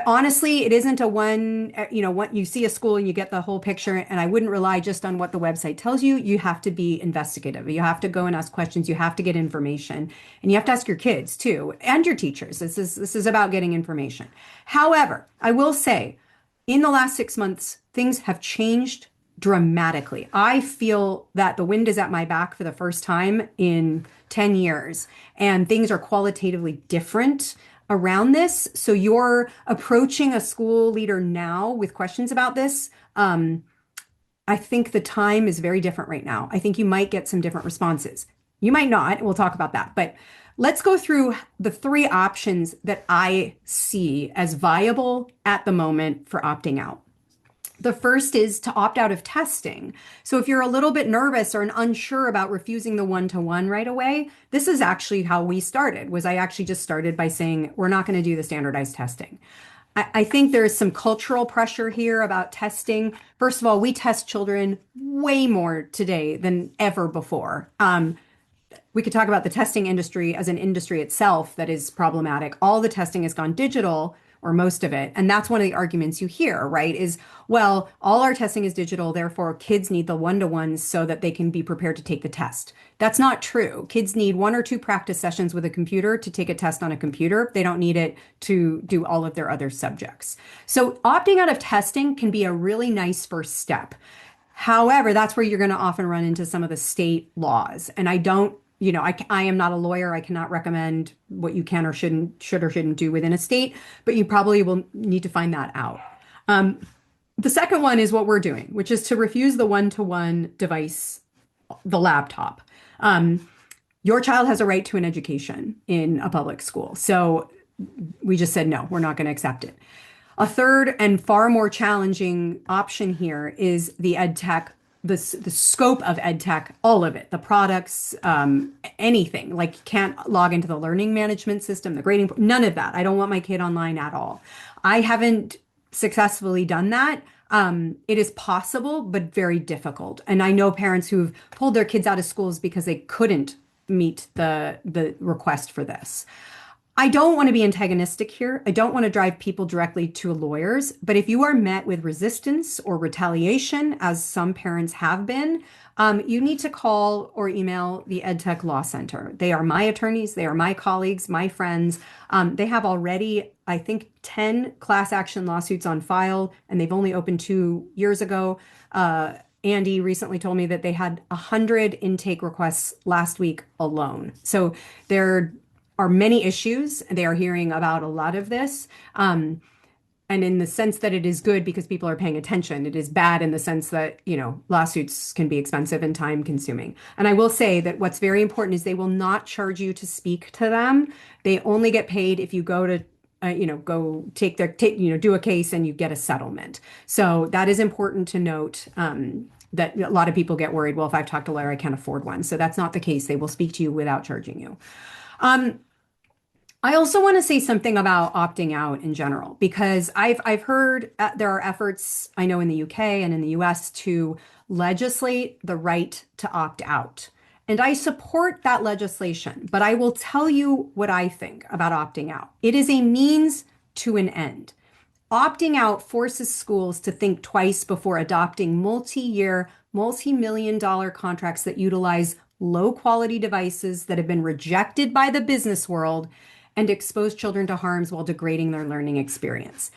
honestly, it isn't a one, what you see a school and you get the whole picture. And I wouldn't rely just on what the website tells you. You have to be investigative. You have to go and ask questions. You have to get information, and you have to ask your kids too, and your teachers. This is about getting information. However, I will say in the last 6 months, things have changed dramatically. I feel that the wind is at my back for the first time in 10 years, and things are qualitatively different around this. So you're approaching a school leader now with questions about this. I think the time is very different right now. I think you might get some different responses. You might not. We'll talk about that. But let's go through the 3 options that I see as viable at the moment for opting out. The first is to opt out of testing. So if you're a little bit nervous or unsure about refusing the one-to-one right away, this is actually how we started, was I actually just started by saying, we're not going to do the standardized testing. I think there is some cultural pressure here about testing. First of all, we test children way more today than ever before. We could talk about the testing industry as an industry itself that is problematic. All the testing has gone digital, or most of it. And that's one of the arguments you hear, right? Is, well, all our testing is digital, therefore kids need the one-to-ones so that they can be prepared to take the test. That's not true. Kids need 1 or 2 practice sessions with a computer to take a test on a computer. They don't need it to do all of their other subjects. So opting out of testing can be a really nice first step. However, that's where you're going to often run into some of the state laws. And I don't, I am not a lawyer. I cannot recommend what you can or should or shouldn't do within a state, but you probably will need to find that out. The second one is what we're doing, which is to refuse the one-to-one device, the laptop. Your child has a right to an education in a public school. So we just said, no, we're not going to accept it. A third and far more challenging option here is the EdTech, the scope of EdTech, all of it, the products, anything. Like you can't log into the learning management system, the grading, none of that. I don't want my kid online at all. I haven't successfully done that. It is possible, but very difficult. And I know parents who've pulled their kids out of schools because they couldn't meet the request for this. I don't want to be antagonistic here. I don't want to drive people directly to lawyers. But if you are met with resistance or retaliation, as some parents have been, you need to call or email the EdTech Law Center. They are my attorneys. They are my colleagues, my friends. They have already, I think, 10 class action lawsuits on file, and they've only opened 2 years ago. Andy recently told me that they had 100 intake requests last week alone. So they're are many issues. They are hearing about a lot of this. And in the sense that it is good because people are paying attention, it is bad in the sense that, lawsuits can be expensive and time consuming. And I will say that what's very important is they will not charge you to speak to them. They only get paid if you go to go do a case and you get a settlement. So that is important to note. That a lot of people get worried, well, if I've talked to a lawyer, I can't afford one. So that's not the case. They will speak to you without charging you. I also want to say something about opting out in general, because I've heard there are efforts, I know in the UK and in the US, to legislate the right to opt out. And I support that legislation, but I will tell you what I think about opting out. It is a means to an end. Opting out forces schools to think twice before adopting multi-year, multi-million dollar contracts that utilize low quality devices that have been rejected by the business world and expose children to harms while degrading their learning experience.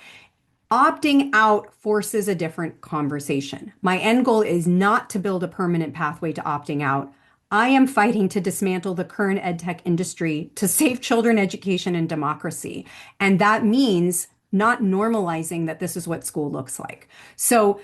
Opting out forces a different conversation. My end goal is not to build a permanent pathway to opting out. I am fighting to dismantle the current edtech industry to save children education and democracy. And that means not normalizing that this is what school looks like. So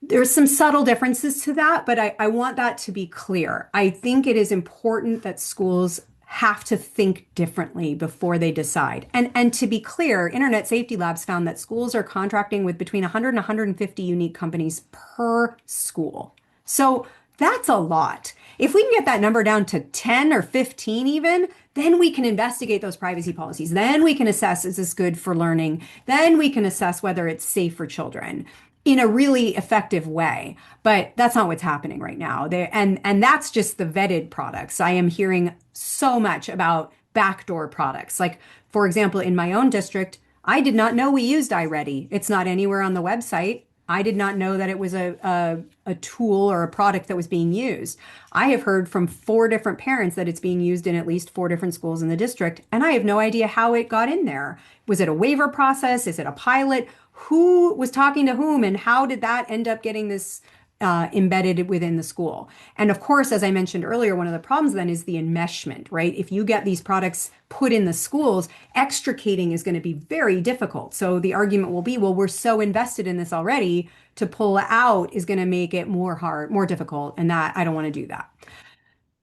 there's some subtle differences to that, but I want that to be clear. I think it is important that schools have to think differently before they decide. And to be clear, Internet Safety Labs found that schools are contracting with between 100 and 150 unique companies per school. So that's a lot. If we can get that number down to 10 or 15 even, then we can investigate those privacy policies. Then we can assess, is this good for learning? Then we can assess whether it's safe for children in a really effective way. But that's not what's happening right now. And that's just the vetted products. I am hearing so much about backdoor products. Like, for example, in my own district, I did not know we used iReady. It's not anywhere on the website. I did not know that it was a tool or a product that was being used. I have heard from 4 different parents that it's being used in at least 4 different schools in the district, and I have no idea how it got in there. Was it a waiver process? Is it a pilot? Who was talking to whom, and how did that end up getting this embedded within the school? And of course, as I mentioned earlier, one of the problems then is the enmeshment, right? If you get these products put in the schools, extricating is going to be very difficult. So the argument will be, well, we're so invested in this already, to pull out is going to make it more difficult. And that I don't want to do that.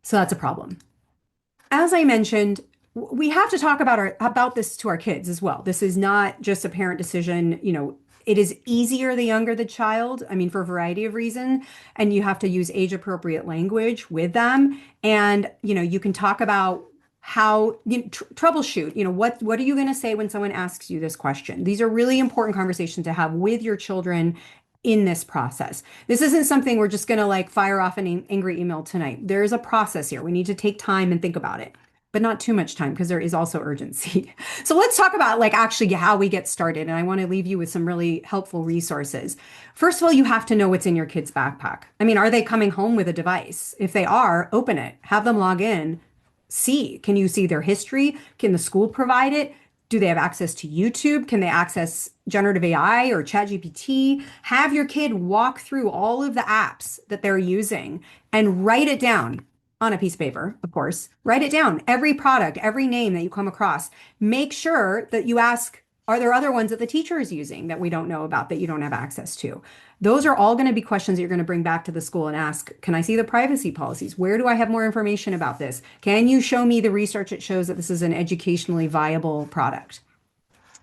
So that's a problem. As I mentioned, we have to talk about this to our kids as well. This is not just a parent decision. It is easier the younger the child, I mean, for a variety of reasons, and you have to use age appropriate language with them. And, you can talk about how troubleshoot, what are you going to say when someone asks you this question? These are really important conversations to have with your children in this process. This isn't something we're just going to like fire off an angry email tonight. There is a process here. We need to take time and think about it, but not too much time because there is also urgency. So let's talk about like actually how we get started. And I want to leave you with some really helpful resources. First of all, you have to know what's in your kid's backpack. I mean, are they coming home with a device? If they are, open it, have them log in, see, can you see their history? Can the school provide it? Do they have access to YouTube? Can they access generative AI or ChatGPT? Have your kid walk through all of the apps that they're using and write it down on a piece of paper, of course. Write it down, every product, every name that you come across. Make sure that you ask, are there other ones that the teacher is using that we don't know about that you don't have access to? Those are all going to be questions that you're going to bring back to the school and ask, can I see the privacy policies? Where do I have more information about this? Can you show me the research that shows that this is an educationally viable product?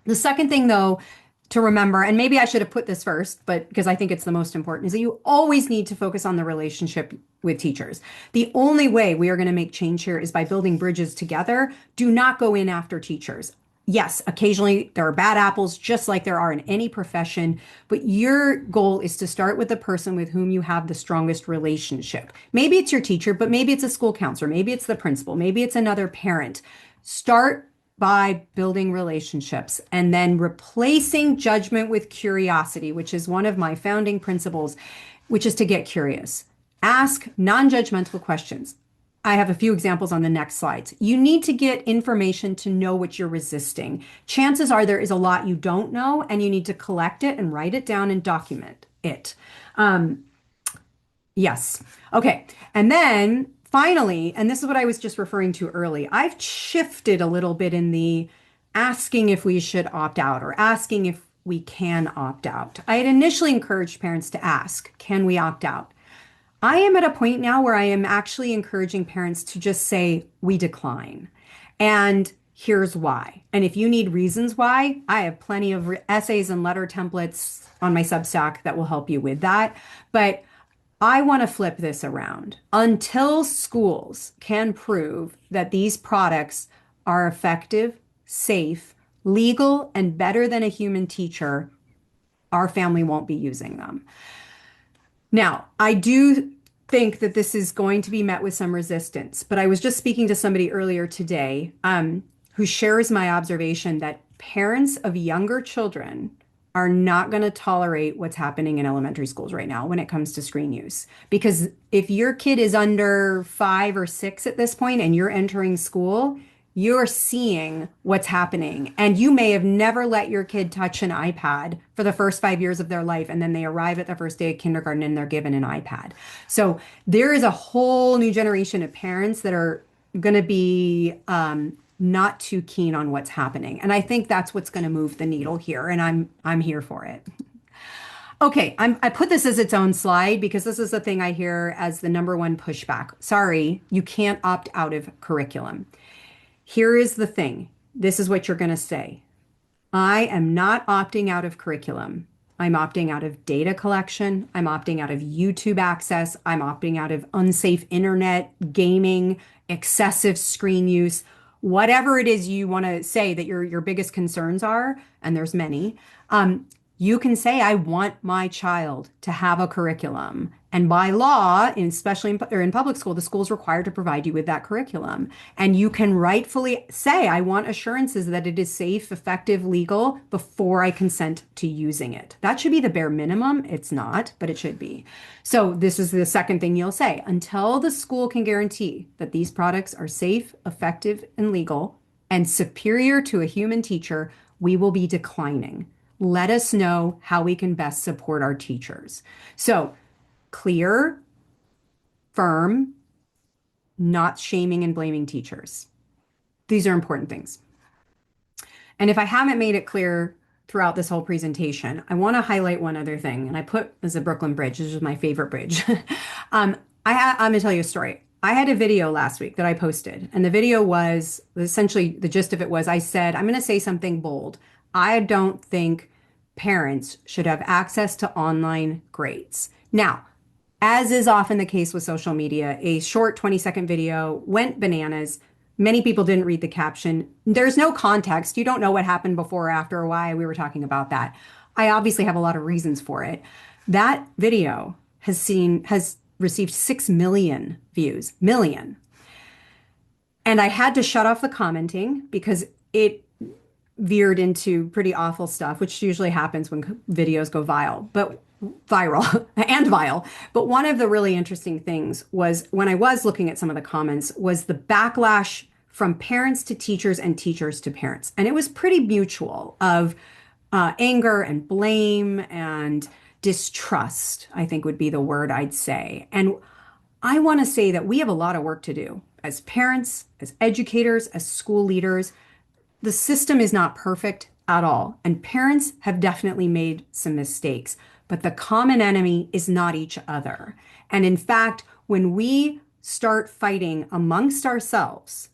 The second thing, though, to remember, and maybe I should have put this first, but because I think it's the most important, is that you always need to focus on the relationship with teachers. The only way we are going to make change here is by building bridges together. Do not go in after teachers. Yes, occasionally there are bad apples, just like there are in any profession, but your goal is to start with the person with whom you have the strongest relationship. Maybe it's your teacher, but maybe it's a school counselor, maybe it's the principal, maybe it's another parent. Start by building relationships and then replacing judgment with curiosity, which is one of my founding principles, which is to get curious. Ask non-judgmental questions. I have a few examples on the next slides. You need to get information to know what you're resisting. Chances are there is a lot you don't know, and you need to collect it and write it down and document it. Yes. Okay. And then finally, and this is what I was just referring to early, I've shifted a little bit in the asking if we should opt out or asking if we can opt out. I had initially encouraged parents to ask, can we opt out? I am at a point now where I am actually encouraging parents to just say, we decline. And here's why. And if you need reasons why, I have plenty of essays and letter templates on my Substack that will help you with that. But I want to flip this around. Until schools can prove that these products are effective, safe, legal, and better than a human teacher, our family won't be using them. Now, I do think that this is going to be met with some resistance, but I was just speaking to somebody earlier today who shares my observation that parents of younger children are not going to tolerate what's happening in elementary schools right now when it comes to screen use. Because if your kid is under 5 or 6 at this point and you're entering school, you're seeing what's happening. And you may have never let your kid touch an iPad for the first 5 years of their life. And then they arrive at the first day of kindergarten and they're given an iPad. So there is a whole new generation of parents that are going to be not too keen on what's happening. And I think that's what's going to move the needle here. And I'm here for it. Okay, I put this as its own slide because this is the thing I hear as the number one pushback. Sorry, you can't opt out of curriculum. Here is the thing. This is what you're going to say. I am not opting out of curriculum. I'm opting out of data collection. I'm opting out of YouTube access. I'm opting out of unsafe internet, gaming, excessive screen use, whatever it is you want to say that your biggest concerns are, and there's many. You can say, I want my child to have a curriculum. And by law, especially in public school, the school is required to provide you with that curriculum. And you can rightfully say, I want assurances that it is safe, effective, legal before I consent to using it. That should be the bare minimum. It's not, but it should be. So this is the second thing you'll say. Until the school can guarantee that these products are safe, effective, and legal, and superior to a human teacher, we will be declining. Let us know how we can best support our teachers. So clear, firm, not shaming and blaming teachers. These are important things. And if I haven't made it clear throughout this whole presentation, I want to highlight one other thing. And I put as a Brooklyn Bridge. This is my favorite bridge. I'm going to tell you a story. I had a video last week that I posted. And the video was essentially the gist of it was I said, I'm going to say something bold. I don't think parents should have access to online grades. Now, as is often the case with social media, a short 20-second video went bananas. Many people didn't read the caption. There's no context. You don't know what happened before or after or why we were talking about that. I obviously have a lot of reasons for it. That video has received 6 million views, million. And I had to shut off the commenting because it veered into pretty awful stuff, which usually happens when videos go viral and vile. But one of the really interesting things was when I was looking at some of the comments was the backlash from parents to teachers and teachers to parents. And it was pretty mutual of anger and blame and distrust, I think would be the word I'd say. And I want to say that we have a lot of work to do as parents, as educators, as school leaders. The system is not perfect at all, and parents have definitely made some mistakes, but the common enemy is not each other. And in fact, when we start fighting amongst ourselves,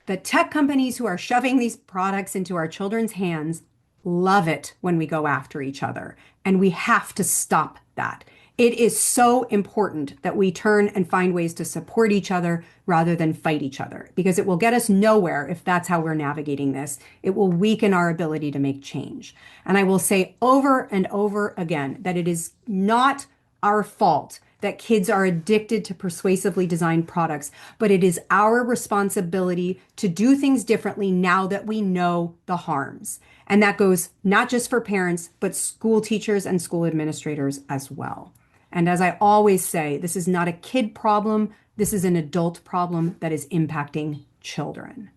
the tech companies who are shoving these products into our children's hands love it when we go after each other. And we have to stop that. It is so important that we turn and find ways to support each other rather than fight each other, because it will get us nowhere if that's how we're navigating this. It will weaken our ability to make change. And I will say over and over again that it is not our fault that kids are addicted to persuasively designed products, but it is our responsibility to do things differently now that we know the harms. And that goes not just for parents, but school teachers and school administrators as well. And as I always say, this is not a kid problem. This is an adult problem that is impacting children.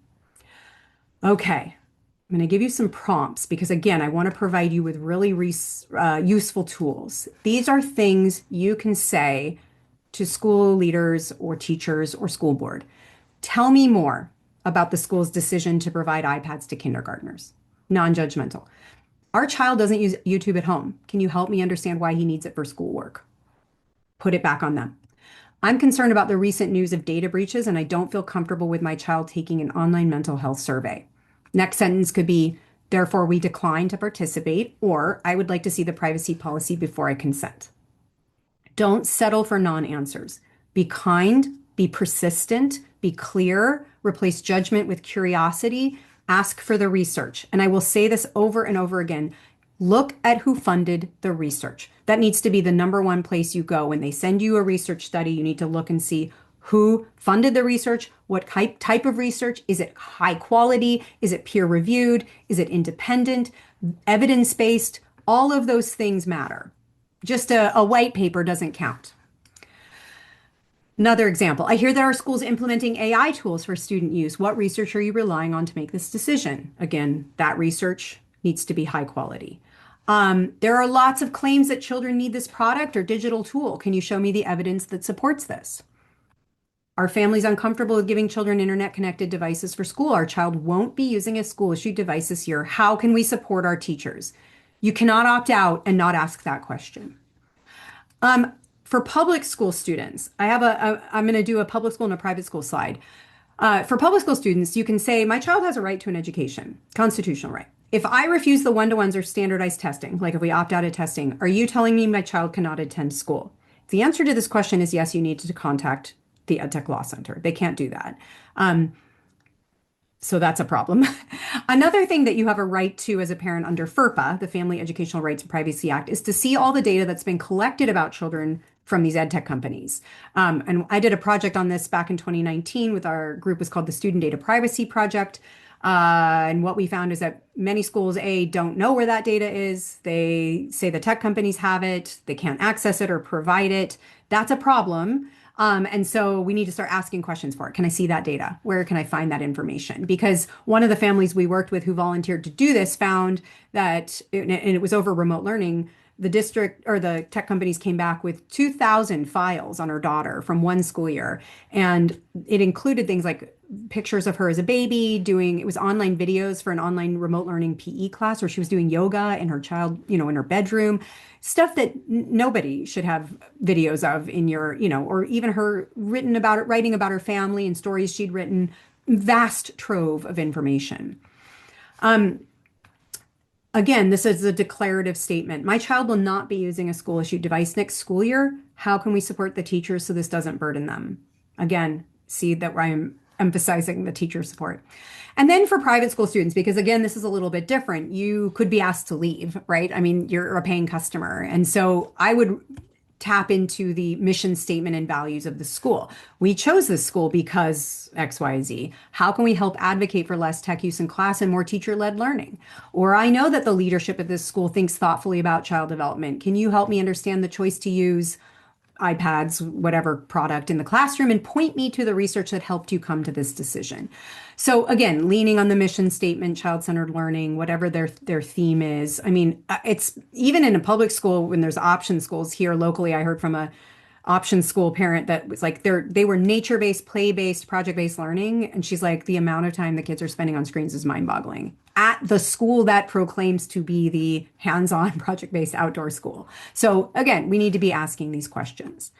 Okay, I'm going to give you some prompts because, again, I want to provide you with really useful tools. These are things you can say to school leaders or teachers or school board. Tell me more about the school's decision to provide iPads to kindergartners. Non-judgmental. Our child doesn't use YouTube at home. Can you help me understand why he needs it for schoolwork? Put it back on them. I'm concerned about the recent news of data breaches, and I don't feel comfortable with my child taking an online mental health survey. Next sentence could be, therefore, we decline to participate, or I would like to see the privacy policy before I consent. Don't settle for non-answers. Be kind, be persistent, be clear, replace judgment with curiosity, ask for the research. And I will say this over and over again. Look at who funded the research. That needs to be the number one place you go. When they send you a research study, you need to look and see who funded the research, what type of research. Is it high quality? Is it peer reviewed? Is it independent, evidence-based? All of those things matter. Just a white paper doesn't count. Another example, I hear that our schools implementing AI tools for student use. What research are you relying on to make this decision? Again, that research needs to be high quality. There are lots of claims that children need this product or digital tool. Can you show me the evidence that supports this? Are families uncomfortable with giving children internet-connected devices for school? Our child won't be using a school-issued device this year. How can we support our teachers? You cannot opt out and not ask that question. For public school students, I'm going to do a public school and a private school slide. For public school students, you can say, my child has a right to an education, constitutional right. If I refuse the one-to-ones or standardized testing, like if we opt out of testing, are you telling me my child cannot attend school? If the answer to this question is yes, you need to contact the EdTech Law Center. They can't do that. So that's a problem. Another thing that you have a right to as a parent under FERPA, the Family Educational Rights and Privacy Act, is to see all the data that's been collected about children from these EdTech companies. And I did a project on this back in 2019 with our group, was called the Student Data Privacy Project. And what we found is that many schools, don't know where that data is. They say the tech companies have it. They can't access it or provide it. That's a problem. And so we need to start asking questions for it. Can I see that data? Where can I find that information? Because one of the families we worked with who volunteered to do this found that, and it was over remote learning, the district or the tech companies came back with 2,000 files on her daughter from one school year. And it included things like pictures of her as a baby it was online videos for an online remote learning PE class where she was doing yoga and her child, in her bedroom, stuff that nobody should have videos of in your, or even her writing about her family and stories she'd written, vast trove of information. Again, this is a declarative statement. My child will not be using a school-issued device next school year. How can we support the teachers so this doesn't burden them? Again, see that I'm emphasizing the teacher support. And then for private school students, because again, this is a little bit different. You could be asked to leave, right? I mean, you're a paying customer. And so I would tap into the mission statement and values of the school. We chose this school because X, Y, Z. How can we help advocate for less tech use in class and more teacher-led learning? Or I know that the leadership at this school thinks thoughtfully about child development. Can you help me understand the choice to use iPads, whatever product in the classroom, and point me to the research that helped you come to this decision. So again, leaning on the mission statement, child-centered learning, whatever their theme is. I mean, it's even in a public school when there's option schools here locally. I heard from a option school parent that was like they were nature-based, play-based, project-based learning, and she's like the amount of time the kids are spending on screens is mind-boggling at the school that proclaims to be the hands-on project-based outdoor school. So again, we need to be asking these questions.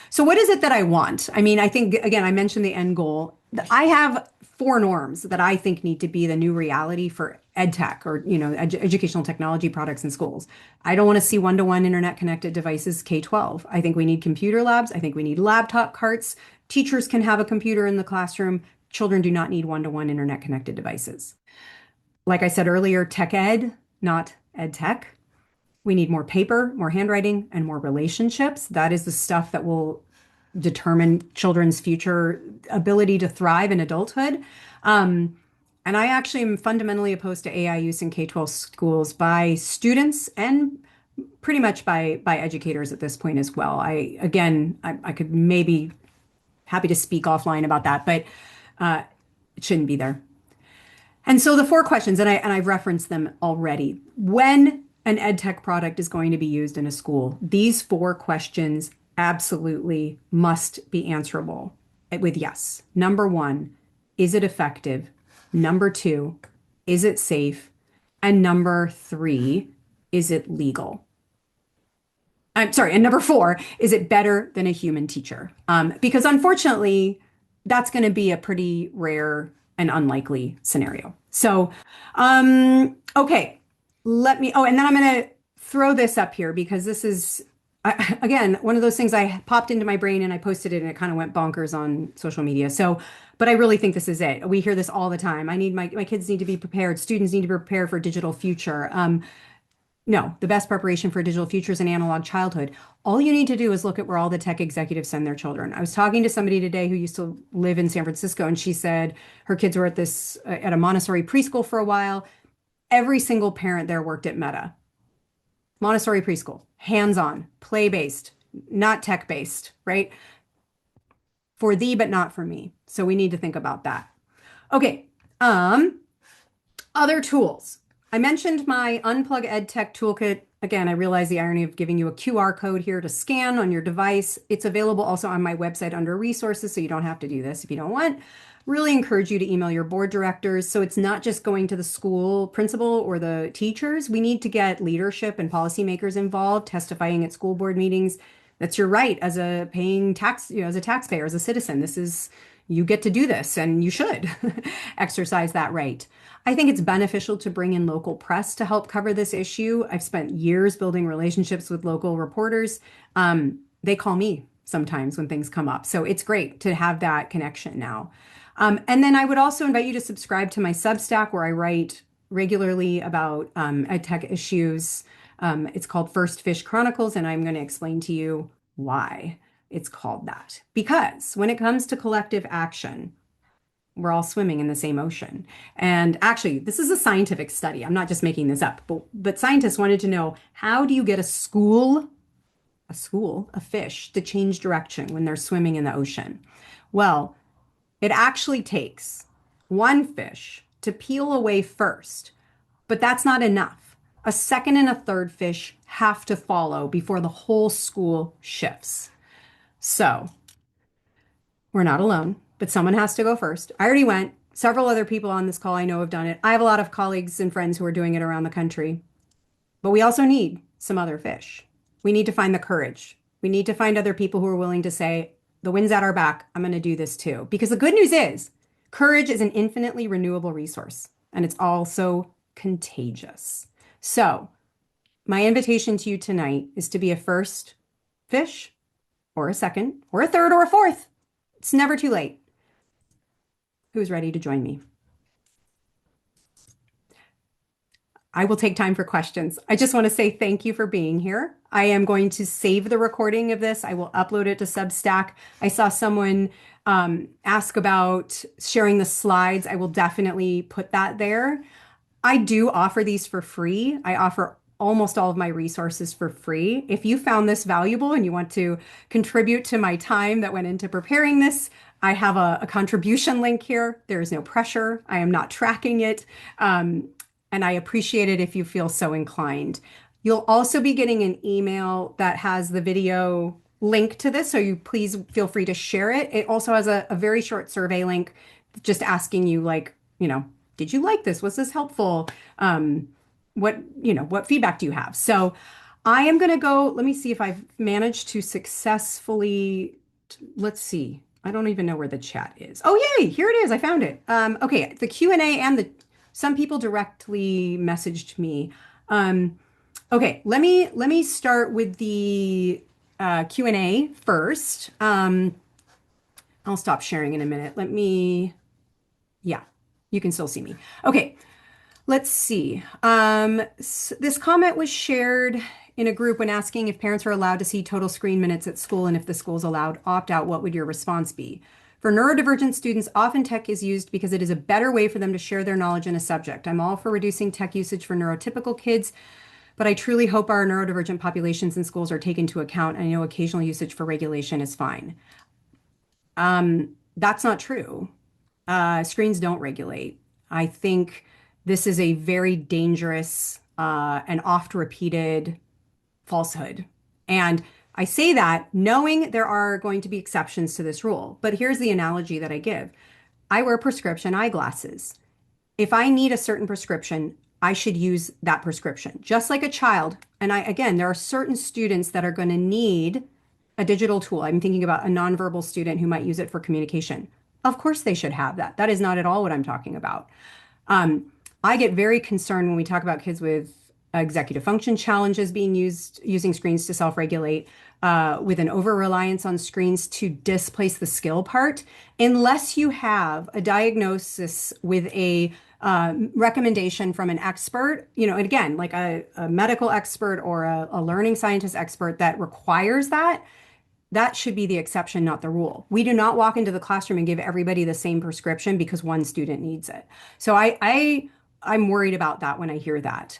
So what is it that I want? I mean, I think again, I mentioned the end goal. I have four norms that I think need to be the new reality for EdTech or educational technology products in schools. I don't want to see one-to-one internet connected devices K-12. I think we need computer labs. I think we need laptop carts. Teachers can have a computer in the classroom. Children do not need one-to-one internet connected devices. Like I said earlier, tech ed, not ed tech. We need more paper, more handwriting, and more relationships. That is the stuff that will determine children's future ability to thrive in adulthood. And I actually am fundamentally opposed to AI use in K-12 schools by students and pretty much by educators at this point as well. I could maybe happy to speak offline about that, but it shouldn't be there. And so the four questions, and I've referenced them already. When an ed tech product is going to be used in a school, these four questions absolutely must be answerable with yes. Number one, is it effective? Number two, is it safe? And number three, is it legal? I'm sorry, and number four, is it better than a human teacher? Because unfortunately, that's going to be a pretty rare and unlikely scenario. So, okay, and then I'm going to throw this up here because this is, again, one of those things I popped into my brain and I posted it and it kind of went bonkers on social media. So, but I really think this is it. We hear this all the time. My kids need to be prepared. Students need to be prepared for a digital future. No, the best preparation for a digital future is an analog childhood. All you need to do is look at where all the tech executives send their children. I was talking to somebody today who used to live in San Francisco, and she said her kids were at a Montessori preschool for a while. Every single parent there worked at Meta. Montessori preschool, hands-on, play-based, not tech-based, right? For thee, but not for me. So we need to think about that. Okay, other tools. I mentioned my Unplug EdTech toolkit. Again, I realize the irony of giving you a QR code here to scan on your device. It's available also on my website under resources, so you don't have to do this if you don't want. Really encourage you to email your board directors. So it's not just going to the school principal or the teachers. We need to get leadership and policymakers involved, testifying at school board meetings. That's your right as a paying tax, as a taxpayer, as a citizen. You get to do this and you should exercise that right. I think it's beneficial to bring in local press to help cover this issue. I've spent years building relationships with local reporters. They call me sometimes when things come up. So it's great to have that connection now. And then I would also invite you to subscribe to my Substack where I write regularly about EdTech issues. It's called First Fish Chronicles, and I'm going to explain to you why it's called that. Because when it comes to collective action, we're all swimming in the same ocean. And actually, this is a scientific study. I'm not just making this up, but scientists wanted to know, how do you get a fish to change direction when they're swimming in the ocean? Well, it actually takes one fish to peel away first, but that's not enough. A second and a third fish have to follow before the whole school shifts. So we're not alone, but someone has to go first. I already went. Several other people on this call I know have done it. I have a lot of colleagues and friends who are doing it around the country. But we also need some other fish. We need to find the courage. We need to find other people who are willing to say, the wind's at our back. I'm going to do this too. Because the good news is, courage is an infinitely renewable resource, and it's also contagious. So my invitation to you tonight is to be a first fish, or a second, or a third, or a fourth. It's never too late. Who's ready to join me? I will take time for questions. I just want to say thank you for being here. I am going to save the recording of this. I will upload it to Substack. I saw someone ask about sharing the slides. I will definitely put that there. I do offer these for free. I offer almost all of my resources for free. If you found this valuable and you want to contribute to my time that went into preparing this, I have a contribution link here. There is no pressure. I am not tracking it. And I appreciate it if you feel so inclined. You'll also be getting an email that has the video link to this, so you please feel free to share it. It also has a very short survey link just asking you, like, did you like this? Was this helpful? What feedback do you have? So I am going to go, let me see if I've managed to successfully, let's see. I don't even know where the chat is. Oh, yay, here it is. I found it. Okay, the Q&A and some people directly messaged me. Okay, let me start with the Q&A first. I'll stop sharing in a minute. Yeah, you can still see me. Okay, let's see. This comment was shared in a group when asking if parents are allowed to see total screen minutes at school and if the school's allowed opt-out, what would your response be? For neurodivergent students, often tech is used because it is a better way for them to share their knowledge in a subject. I'm all for reducing tech usage for neurotypical kids, but I truly hope our neurodivergent populations in schools are taken into account. I know occasional usage for regulation is fine. That's not true. Screens don't regulate. I think this is a very dangerous and oft repeated falsehood. And I say that knowing there are going to be exceptions to this rule. But here's the analogy that I give. I wear prescription eyeglasses. If I need a certain prescription, I should use that prescription, just like a child. And again, there are certain students that are going to need a digital tool. I'm thinking about a nonverbal student who might use it for communication. Of course, they should have that. That is not at all what I'm talking about. I get very concerned when we talk about kids with executive function challenges using screens to self-regulate, with an over-reliance on screens to displace the skill part. Unless you have a diagnosis with a recommendation from an expert, and again, like a medical expert or a learning scientist expert that requires that should be the exception, not the rule. We do not walk into the classroom and give everybody the same prescription because one student needs it. So I'm worried about that when I hear that.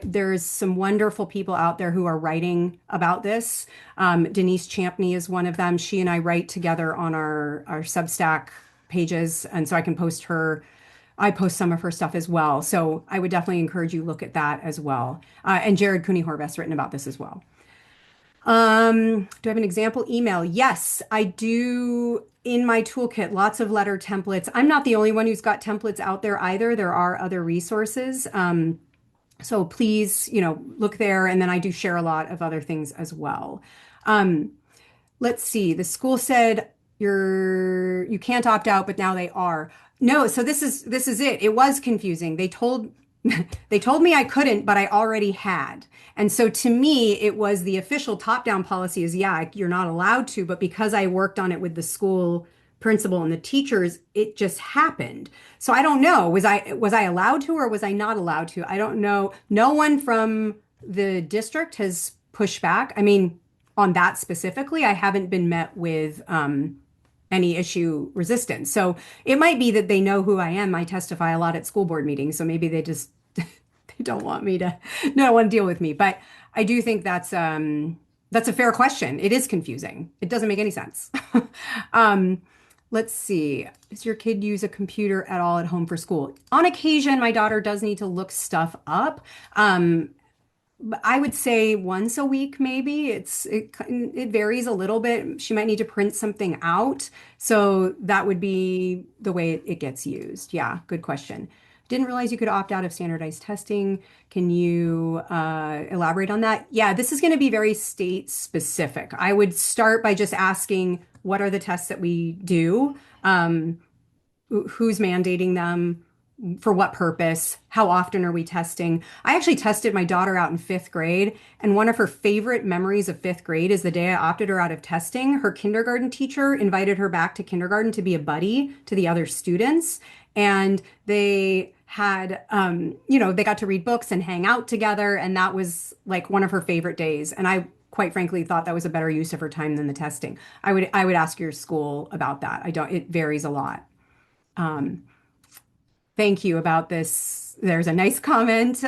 There's some wonderful people out there who are writing about this. Denise Champney is one of them. She and I write together on our Substack pages, and so I post some of her stuff as well. So I would definitely encourage you to look at that as well. And Jared Cooney-Horvath has written about this as well. Do I have an example email? Yes, I do. In my toolkit, lots of letter templates. I'm not the only one who's got templates out there either. There are other resources. So please, look there. And then I do share a lot of other things as well. Let's see. The school said you can't opt out, but now they are. No, so this is it. It was confusing. They told me I couldn't, but I already had. And so to me, it was the official top-down policy is, yeah, you're not allowed to, but because I worked on it with the school principal and the teachers, it just happened. So I don't know, was I allowed to or was I not allowed to? I don't know. No one from the district has pushed back. I mean, on that specifically, I haven't been met with any issue resistance. So it might be that they know who I am. I testify a lot at school board meetings, so maybe they just they don't want to deal with me. But I do think that's a fair question. It is confusing. It doesn't make any sense. Let's see. Does your kid use a computer at all at home for school? On occasion, my daughter does need to look stuff up. I would say once a week, maybe. It varies a little bit. She might need to print something out. So that would be the way it gets used. Yeah, good question. Didn't realize you could opt out of standardized testing. Can you elaborate on that? Yeah, this is going to be very state specific. I would start by just asking, what are the tests that we do? Who's mandating them? For what purpose? How often are we testing? I actually tested my daughter out in 5th grade, and one of her favorite memories of 5th grade is the day I opted her out of testing. Her kindergarten teacher invited her back to kindergarten to be a buddy to the other students, and they had, they got to read books and hang out together, and that was like one of her favorite days. And I quite frankly thought that was a better use of her time than the testing. I would ask your school about that. It varies a lot. Thank you about this. There's a nice comment.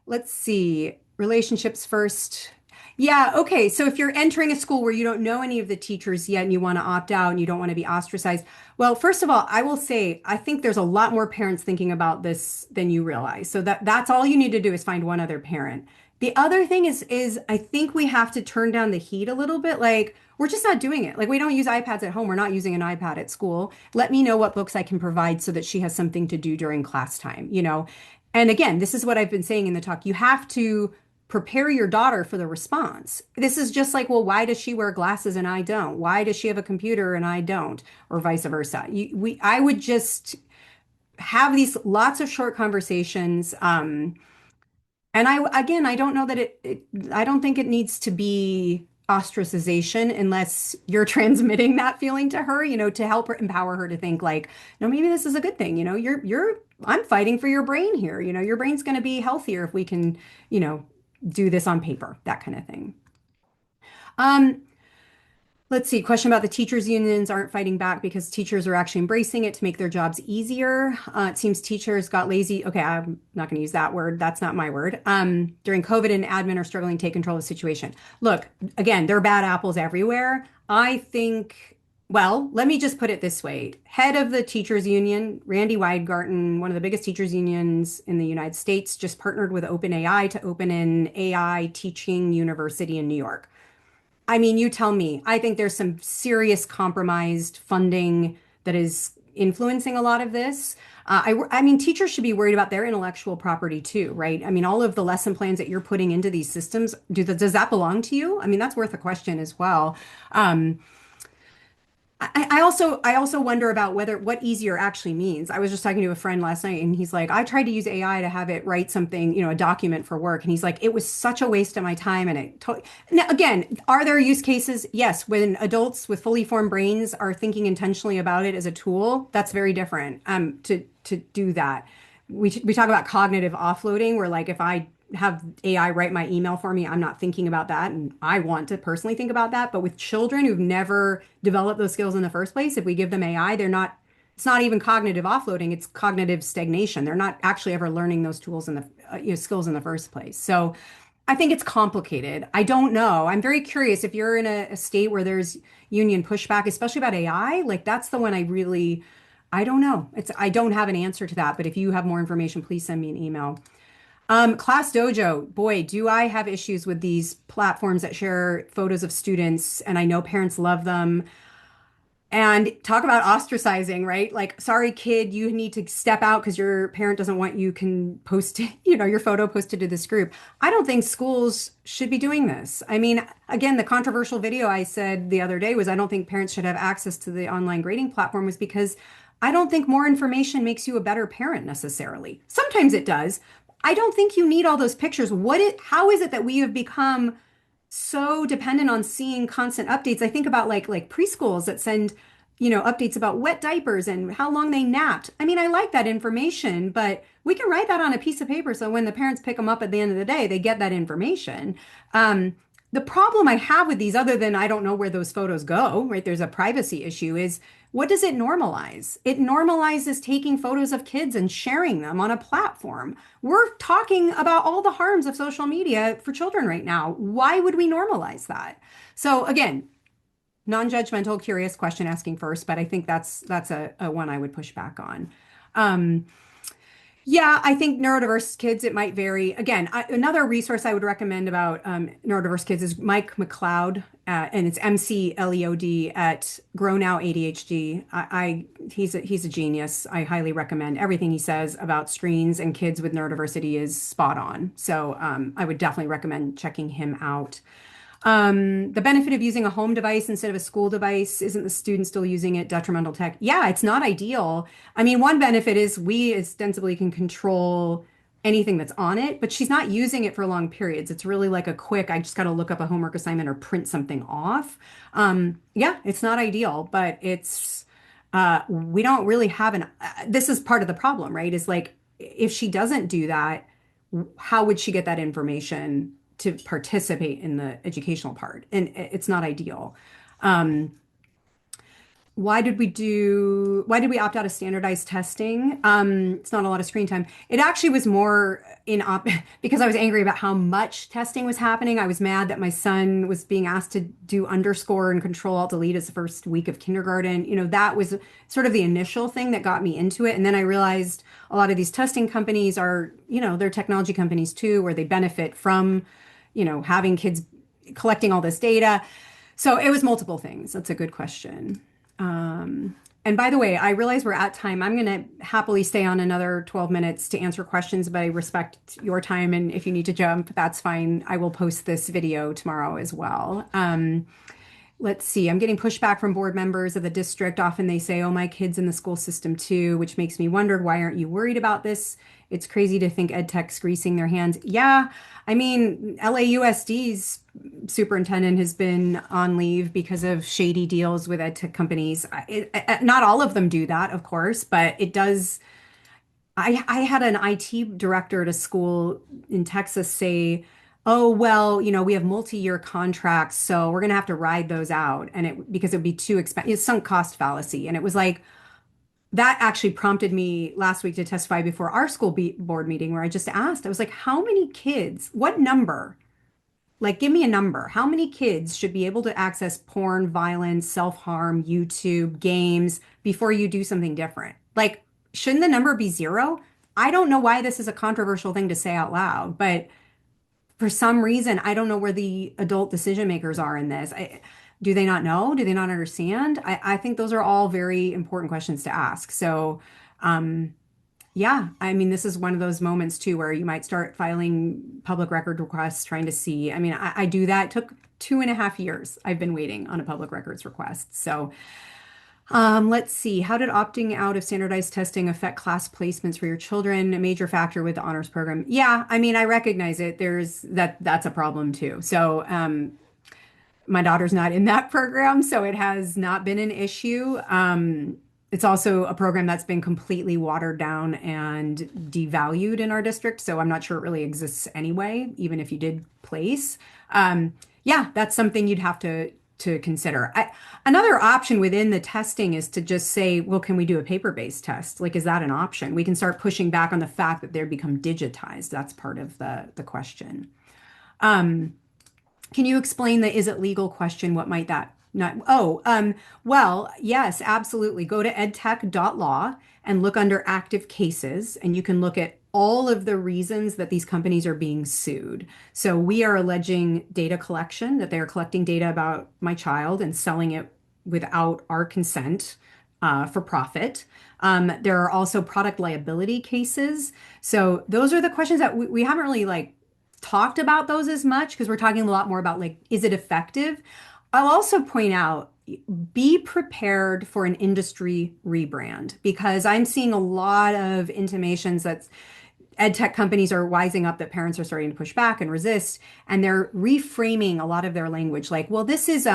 Let's see. Relationships first. Yeah, okay. So if you're entering a school where you don't know any of the teachers yet and you want to opt out and you don't want to be ostracized, well, first of all, I will say I think there's a lot more parents thinking about this than you realize. So that's all you need to do is find one other parent. The other thing is I think we have to turn down the heat a little bit. Like we're just not doing it. Like we don't use iPads at home. We're not using an iPad at school. Let me know what books I can provide so that she has something to do during class time, you know? And again, this is what I've been saying in the talk. You have to prepare your daughter for the response. This is just like, well, why does she wear glasses and I don't? Why does she have a computer and I don't? Or vice versa. I would just have these lots of short conversations. And again, I don't know that I don't think it needs to be ostracization unless you're transmitting that feeling to her, you know, to help her empower her to think like, no, maybe this is a good thing. You know, I'm fighting for your brain here. You know, your brain's going to be healthier if we can, you know, do this on paper, that kind of thing. Um, Let's see. Question about the teachers' unions aren't fighting back because teachers are actually embracing it to make their jobs easier. It seems teachers got lazy. Okay, I'm not going to use that word. That's not my word. During COVID, and admin are struggling to take control of the situation. Look, again, there are bad apples everywhere. I think, well, let me just put it this way. Head of the teachers' union, Randy Weingarten, one of the biggest teachers' unions in the United States, just partnered with OpenAI to open an AI teaching university in New York. I mean, you tell me. I think there's some serious compromised funding that is influencing a lot of this. I mean, teachers should be worried about their intellectual property too, right? I mean, all of the lesson plans that you're putting into these systems, does that belong to you? I mean, that's worth a question as well. Um, I also wonder about whether what easier actually means. I was just talking to a friend last night and he's like, I tried to use AI to have it write something, you know, a document for work. And he's like, it was such a waste of my time. And now again, are there use cases? Yes, when adults with fully formed brains are thinking intentionally about it as a tool, that's very different to do that. We talk about cognitive offloading, where like if I have AI write my email for me, I'm not thinking about that. And I want to personally think about that. But with children who've never developed those skills in the first place, if we give them AI, it's not even cognitive offloading, it's cognitive stagnation. They're not actually ever learning those tools in the you know, skills in the first place. So I think it's complicated. I don't know. I'm very curious if you're in a state where there's union pushback, especially about AI, like that's the one I don't know. I don't have an answer to that, but if you have more information, please send me an email. Class Dojo, boy, do I have issues with these platforms that share photos of students, and I know parents love them. And talk about ostracizing, right? Like, sorry, kid, you need to step out because your parent doesn't want you can post, you know, your photo posted to this group. I don't think schools should be doing this. I mean, again, the controversial video I said the other day was I don't think parents should have access to the online grading platform was because I don't think more information makes you a better parent necessarily. Sometimes it does. I don't think you need all those pictures. How is it that we have become so dependent on seeing constant updates? I think about like preschools that send, you know, updates about wet diapers and how long they napped. I mean, I like that information, but we can write that on a piece of paper so when the parents pick them up at the end of the day, they get that information. The problem I have with these, other than I don't know where those photos go, right? There's a privacy issue, is what does it normalize? It normalizes taking photos of kids and sharing them on a platform. We're talking about all the harms of social media for children right now. Why would we normalize that? So again, non-judgmental, curious question asking first, but I think that's a one I would push back on. Um, yeah, I think neurodiverse kids, it might vary. Again, another resource I would recommend about neurodiverse kids is Mike McLeod, and it's McLeod at Grow Now ADHD. He's a genius. I highly recommend everything he says about screens and kids with neurodiversity is spot on. So I would definitely recommend checking him out. The benefit of using a home device instead of a school device, isn't the student still using it detrimental tech? Yeah, it's not ideal. I mean, one benefit is we ostensibly can control anything that's on it, but she's not using it for long periods. It's really like a quick, I just got to look up a homework assignment or print something off. Yeah, it's not ideal, but we don't really have this is part of the problem, right? Is like, if she doesn't do that, how would she get that information to participate in the educational part? And it's not ideal. Um, Why did we opt out of standardized testing? It's not a lot of screen time. It actually was more because I was angry about how much testing was happening. I was mad that my son was being asked to do underscore and control alt delete as the first week of kindergarten. That was sort of the initial thing that got me into it. And then I realized a lot of these testing companies are, they're technology companies too, where they benefit from, having kids collecting all this data. So it was multiple things. That's a good question. And by the way, I realize we're at time. I'm going to happily stay on another 12 minutes to answer questions, but I respect your time. And if you need to jump, that's fine. I will post this video tomorrow as well. Let's see. I'm getting pushback from board members of the district. Often they say, oh, my kid's in the school system too, which makes me wonder, why aren't you worried about this? It's crazy to think EdTech's greasing their hands. Yeah, I mean, LAUSD's superintendent has been on leave because of shady deals with EdTech companies. Not all of them do that, of course, but it does. I had an IT director at a school in Texas say, "Oh, well, we have multi-year contracts, so we're going to have to ride those out." And because it would be too expensive, it's sunk cost fallacy. And it was like, that actually prompted me last week to testify before our school board meeting where I just asked, I was like, how many kids, what number? Like, give me a number. How many kids should be able to access porn, violence, self-harm, YouTube, games before you do something different? Like, shouldn't the number be zero? I don't know why this is a controversial thing to say out loud, but for some reason, I don't know where the adult decision makers are in this. Do they not know? Do they not understand? I think those are all very important questions to ask. So, yeah, I mean, this is one of those moments too where you might start filing public record requests trying to see. I mean, I do that. It took 2.5 years. I've been waiting on a public records request. So, let's see. How did opting out of standardized testing affect class placements for your children? A major factor with the honors program. Yeah, I mean, I recognize it. That's a problem too. So, my daughter's not in that program, so it has not been an issue. It's also a program that's been completely watered down and devalued in our district, so I'm not sure it really exists anyway, even if you did place. Yeah, that's something you'd have to consider. Another option within the testing is to just say, well, can we do a paper-based test? Like, is that an option? We can start pushing back on the fact that they're become digitized. That's part of the question. Can you explain the is it legal question? What might that not? Oh, well, yes, absolutely. Go to edtech.law and look under active cases, and you can look at all of the reasons that these companies are being sued. So we are alleging data collection, that they are collecting data about my child and selling it without our consent. For profit. There are also product liability cases. So those are the questions that we haven't really like talked about those as much because we're talking a lot more about like, is it effective? I'll also point out, be prepared for an industry rebrand because I'm seeing a lot of intimations that ed tech companies are wising up that parents are starting to push back and resist, and they're reframing a lot of their language like, well, this is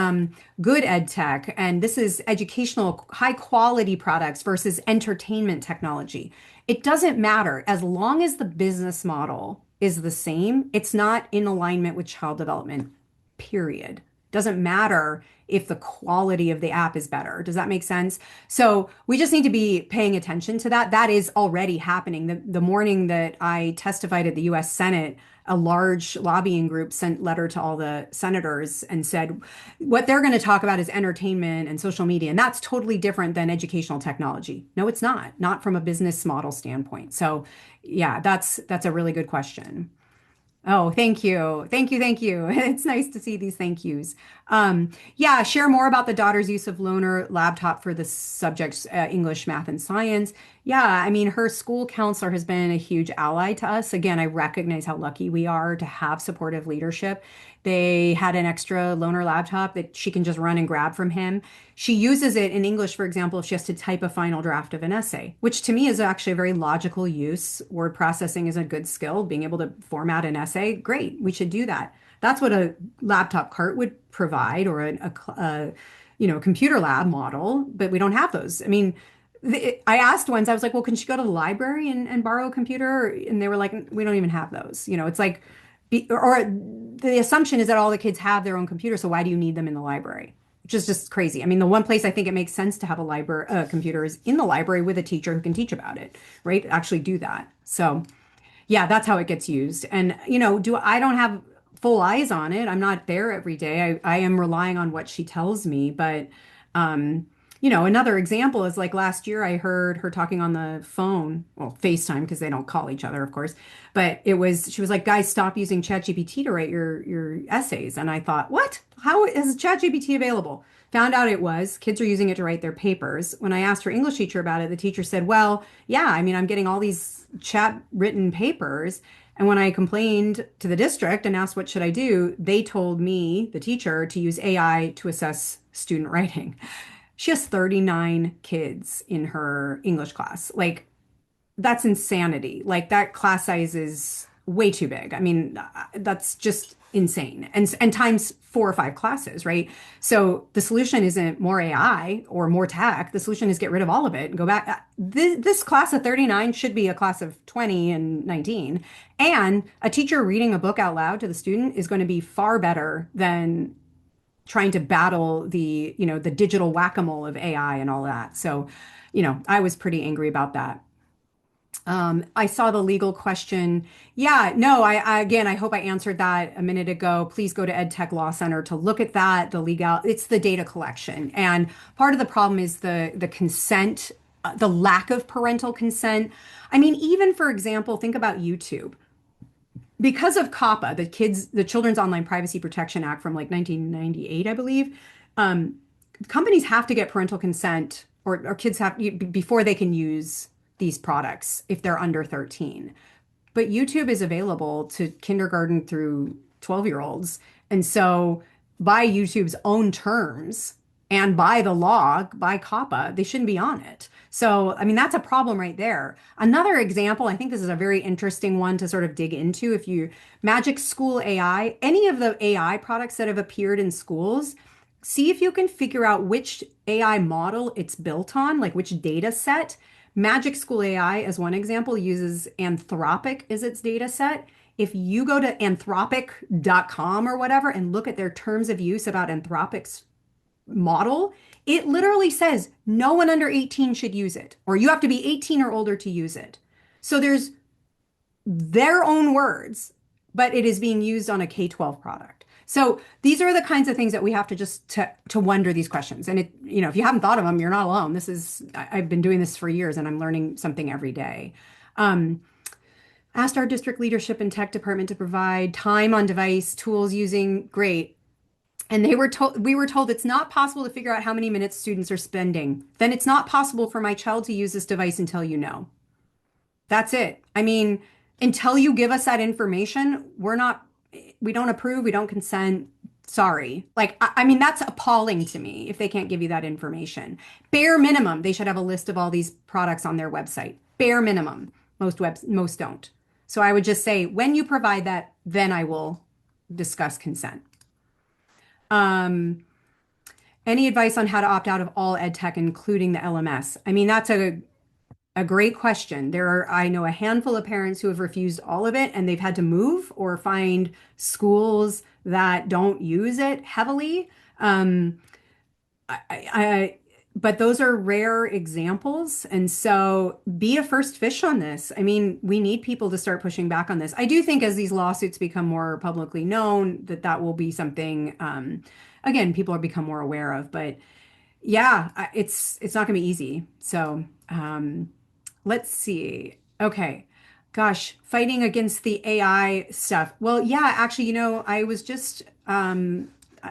good ed tech and this is educational high quality products versus entertainment technology. It doesn't matter as long as the business model is the same. It's not in alignment with child development, period. Doesn't matter if the quality of the app is better. Does that make sense? So we just need to be paying attention to that. That is already happening. The morning that I testified at the US Senate, a large lobbying group sent letter to all the senators and said what they're going to talk about is entertainment and social media. And that's totally different than educational technology. No, it's not from a business model standpoint. So yeah, that's a really good question. Oh, thank you. Thank you. Thank you. It's nice to see these thank yous. Yeah, share more about the daughter's use of loaner laptop for the subjects, English, math, and science. Yeah, I mean, her school counselor has been a huge ally to us. Again, I recognize how lucky we are to have supportive leadership. They had an extra loaner laptop that she can just run and grab from him. She uses it in English, for example, if she has to type a final draft of an essay, which to me is actually a very logical use. Word processing is a good skill. Being able to format an essay, great. We should do that. That's what a laptop cart would provide, or computer lab model, but we don't have those. I mean, I asked once, I was like, well, can she go to the library and borrow a computer? And they were like, we don't even have those. It's like, or the assumption is that all the kids have their own computer, so why do you need them in the library? which is just crazy. I mean, the one place I think it makes sense to have a library, computer is in the library with a teacher who can teach about it, right? Actually do that. So yeah, that's how it gets used. And, I don't have full eyes on it. I'm not there every day. I am relying on what she tells me. But, um, another example is like last year I heard her talking on the phone, well, FaceTime because they don't call each other, of course. But she was like, guys, stop using ChatGPT to write your essays. And I thought, what? How is ChatGPT available? Found out it was. Kids are using it to write their papers. When I asked her English teacher about it, the teacher said, well, yeah, I mean, I'm getting all these chat written papers. And when I complained to the district and asked what should I do, they told me, the teacher, to use AI to assess student writing. She has 39 kids in her English class. Like, that's insanity. Like that class size is way too big. I mean, that's just insane. And times 4 or 5 classes, right? So the solution isn't more AI or more tech. The solution is get rid of all of it and go back. This class of 39 should be a class of 20 and 19. And a teacher reading a book out loud to the student is going to be far better than trying to battle the digital whack-a-mole of AI and all that. So, I was pretty angry about that. I saw the legal question. Yeah, no, again, I hope I answered that a minute ago. Please go to EdTech Law Center to look at that. It's the data collection. And part of the problem is the consent, the lack of parental consent. I mean, even for example, think about YouTube. Because of COPPA, the Children's Online Privacy Protection Act from like 1998, I believe, companies have to get parental consent or kids have before they can use these products if they're under 13. But YouTube is available to kindergarten through 12-year-olds. And so by YouTube's own terms and by the law, by COPPA, they shouldn't be on it. So, I mean, that's a problem right there. Another example, I think this is a very interesting one to sort of dig into. If you Magic School AI, any of the AI products that have appeared in schools, see if you can figure out which AI model it's built on, like which data set. Magic School AI, as one example, uses Anthropic as its data set. If you go to anthropic.com or whatever and look at their terms of use about Anthropic's model, it literally says no one under 18 should use it, or you have to be 18 or older to use it. So there's their own words, but it is being used on a K-12 product. So these are the kinds of things that we have to just to wonder these questions. And if you haven't thought of them, you're not alone. I've been doing this for years and I'm learning something every day. Asked our district leadership and tech department to provide time on device tools using great. And we were told it's not possible to figure out how many minutes students are spending. Then it's not possible for my child to use this device until you know. That's it. I mean, until you give us that information, we don't approve, we don't consent. Sorry. Like, I mean, that's appalling to me if they can't give you that information. Bare minimum, they should have a list of all these products on their website. Bare minimum. Most don't. So I would just say, when you provide that, then I will discuss consent. Any advice on how to opt out of all ed tech, including the LMS? I mean, that's a great question. I know a handful of parents who have refused all of it and they've had to move or find schools that don't use it heavily. But those are rare examples. And so be a first fish on this. I mean, we need people to start pushing back on this. I do think as these lawsuits become more publicly known, that will be something, again, people are become more aware of. But yeah, it's not going to be easy. So let's see. Okay. Gosh, fighting against the AI stuff. Well, yeah, actually, I was just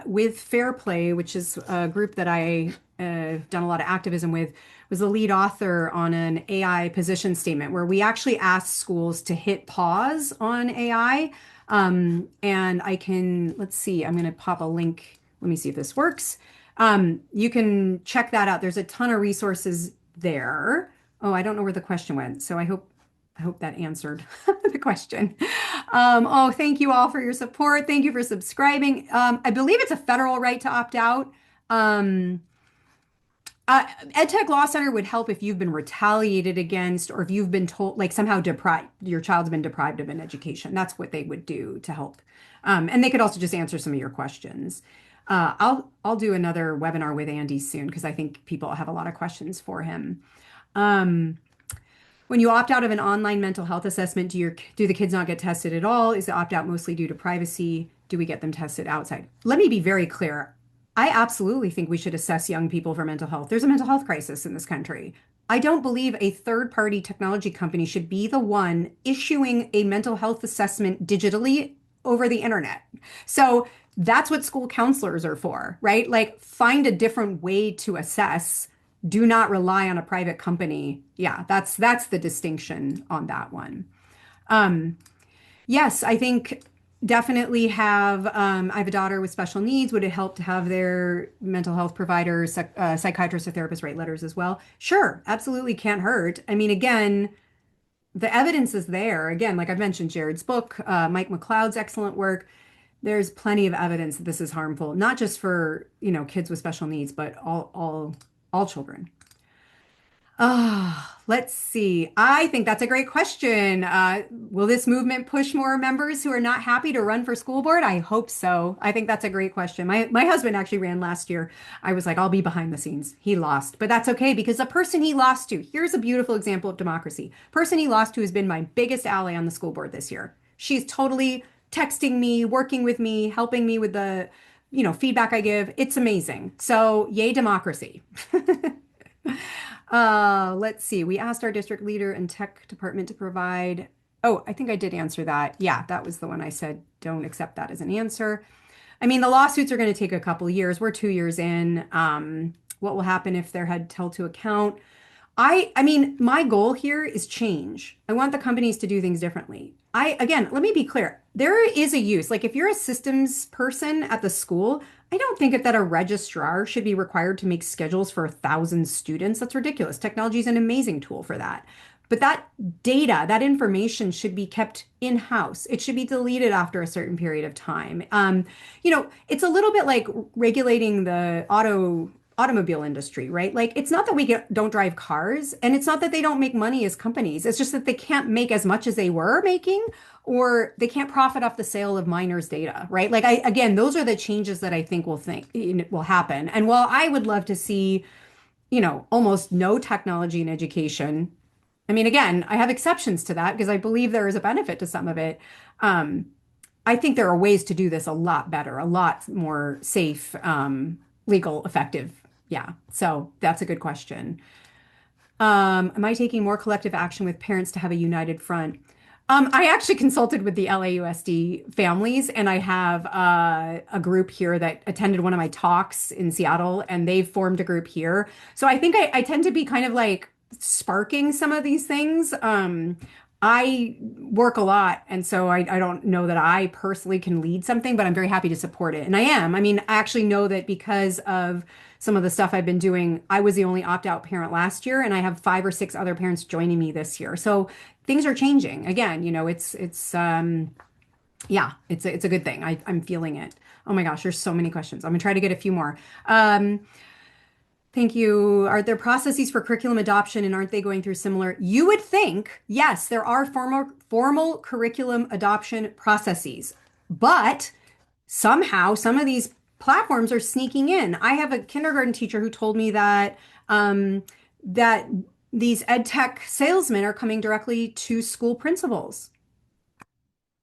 with Fair Play, which is a group that I done a lot of activism with, was the lead author on an AI position statement where we actually asked schools to hit pause on AI. And let's see, I'm going to pop a link. Let me see if this works. You can check that out. There's a ton of resources there. Oh, I don't know where the question went. So I hope that answered the question. Oh, thank you all for your support. Thank you for subscribing. I believe it's a federal right to opt out. EdTech Law Center would help if you've been retaliated against or if you've been told, like somehow your child's been deprived of an education. That's what they would do to help. And they could also just answer some of your questions. I'll do another webinar with Andy soon because I think people have a lot of questions for him. Um, when you opt out of an online mental health assessment, do the kids not get tested at all? Is the opt out mostly due to privacy? Do we get them tested outside? Let me be very clear. I absolutely think we should assess young people for mental health. There's a mental health crisis in this country. I don't believe a third party technology company should be the one issuing a mental health assessment digitally over the internet. So that's what school counselors are for, right? Like, find a different way to assess. Do not rely on a private company. Yeah, that's the distinction on that one. Um, yes, I think definitely have. I have a daughter with special needs. Would it help to have their mental health provider, psychiatrist, or therapist write letters as well? Sure, absolutely can't hurt. I mean, again, the evidence is there. Again, like I've mentioned, Jared's book, Mike McLeod's excellent work. There's plenty of evidence that this is harmful, not just for, kids with special needs, but all children. Let's see. I think that's a great question. Will this movement push more members who are not happy to run for school board? I hope so. I think that's a great question. My husband actually ran last year. I was like, I'll be behind the scenes. He lost, but that's okay because the person he lost to, here's a beautiful example of democracy. Person he lost to has been my biggest ally on the school board this year. She's totally texting me, working with me, helping me with the, feedback I give. It's amazing. So, yay, democracy. Let's see. We asked our district leader and tech department to provide. Oh, I think I did answer that. Yeah, that was the one I said, don't accept that as an answer. I mean, the lawsuits are going to take a couple years. We're 2 years in. What will happen if they're held to account? I mean, my goal here is change. I want the companies to do things differently. Again, let me be clear. There is a use. Like if you're a systems person at the school, I don't think that a registrar should be required to make schedules for 1,000 students. That's ridiculous. Technology is an amazing tool for that. But that data, that information should be kept in-house. It should be deleted after a certain period of time. It's a little bit like regulating the automobile industry, right? Like it's not that don't drive cars and it's not that they don't make money as companies. It's just that they can't make as much as they were making or they can't profit off the sale of miners' data, right? Like again, those are the changes that I think will happen. And while I would love to see, almost no technology in education, I mean, again, I have exceptions to that because I believe there is a benefit to some of it. I think there are ways to do this a lot better, a lot more safe, legal, effective. Yeah. So that's a good question. Am I taking more collective action with parents to have a united front? I actually consulted with the LAUSD families, and I have a group here that attended one of my talks in Seattle, and they've formed a group here. So I think I tend to be kind of like sparking some of these things. I work a lot, and so I don't know that I personally can lead something, but I'm very happy to support it. And I am. I mean, I actually know that because of some of the stuff I've been doing, I was the only opt-out parent last year, and I have 5 or 6 other parents joining me this year. So things are changing. Again, yeah, it's a good thing. I'm feeling it. Oh my gosh, there's so many questions. I'm gonna try to get a few more. Thank you. Are there processes for curriculum adoption and aren't they going through similar? You would think, yes, there are formal curriculum adoption processes, but somehow some of these platforms are sneaking in. I have a kindergarten teacher who told me that these EdTech salesmen are coming directly to school principals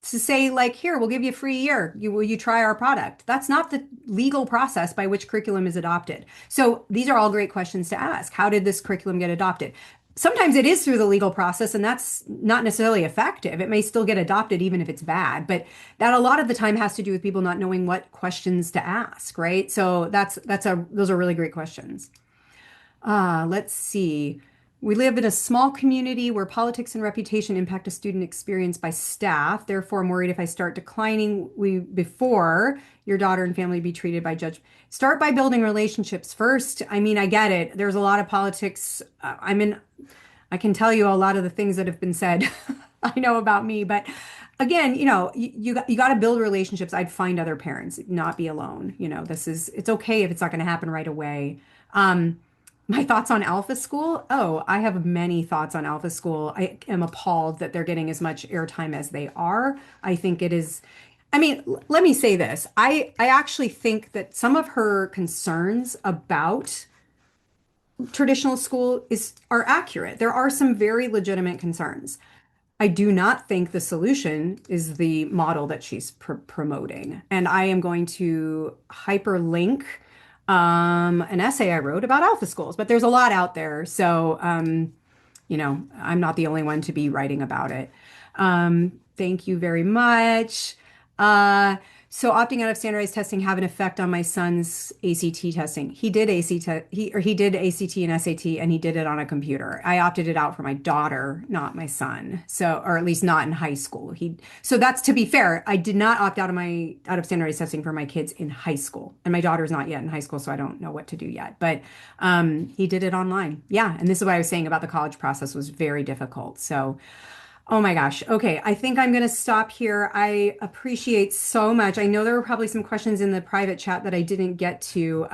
to say like, here, we'll give you a free year. Will you try our product? That's not the legal process by which curriculum is adopted. So these are all great questions to ask. How did this curriculum get adopted? Sometimes it is through the legal process, and that's not necessarily effective. It may still get adopted even if it's bad, but that a lot of the time has to do with people not knowing what questions to ask, right? So those are really great questions. Let's see. We live in a small community where politics and reputation impact a student experience by staff. Therefore, I'm worried if I start declining before your daughter and family be treated by judge. Start by building relationships first. I mean, I get it. There's a lot of politics. I can tell you a lot of the things that have been said. I know about me, but again, you got to build relationships. I'd find other parents, not be alone. It's okay if it's not going to happen right away. My thoughts on Alpha School? Oh, I have many thoughts on Alpha School. I am appalled that they're getting as much airtime as they are. I think it is. I mean, let me say this. I actually think that some of her concerns about traditional school is are accurate. There are some very legitimate concerns. I do not think the solution is the model that she's promoting. And I am going to hyperlink an essay I wrote about alpha schools, but there's a lot out there. So, I'm not the only one to be writing about it. Thank you very much. Uh, so opting out of standardized testing have an effect on my son's ACT testing. He did he did ACT and SAT and he did it on a computer. I opted it out for my daughter, not my son. So, or at least not in high school. So that's to be fair. I did not opt out of standardized testing for my kids in high school. And my daughter's not yet in high school, so I don't know what to do yet. But he did it online. Yeah, and this is what I was saying about the college process was very difficult. So oh my gosh. Okay. I think I'm going to stop here. I appreciate so much. I know there were probably some questions in the private chat that I didn't get to,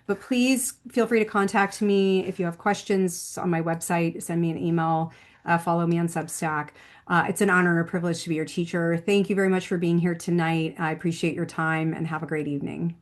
but please feel free to contact me if you have questions on my website. Send me an email, follow me on Substack. It's an honor and a privilege to be your teacher. Thank you very much for being here tonight. I appreciate your time and have a great evening.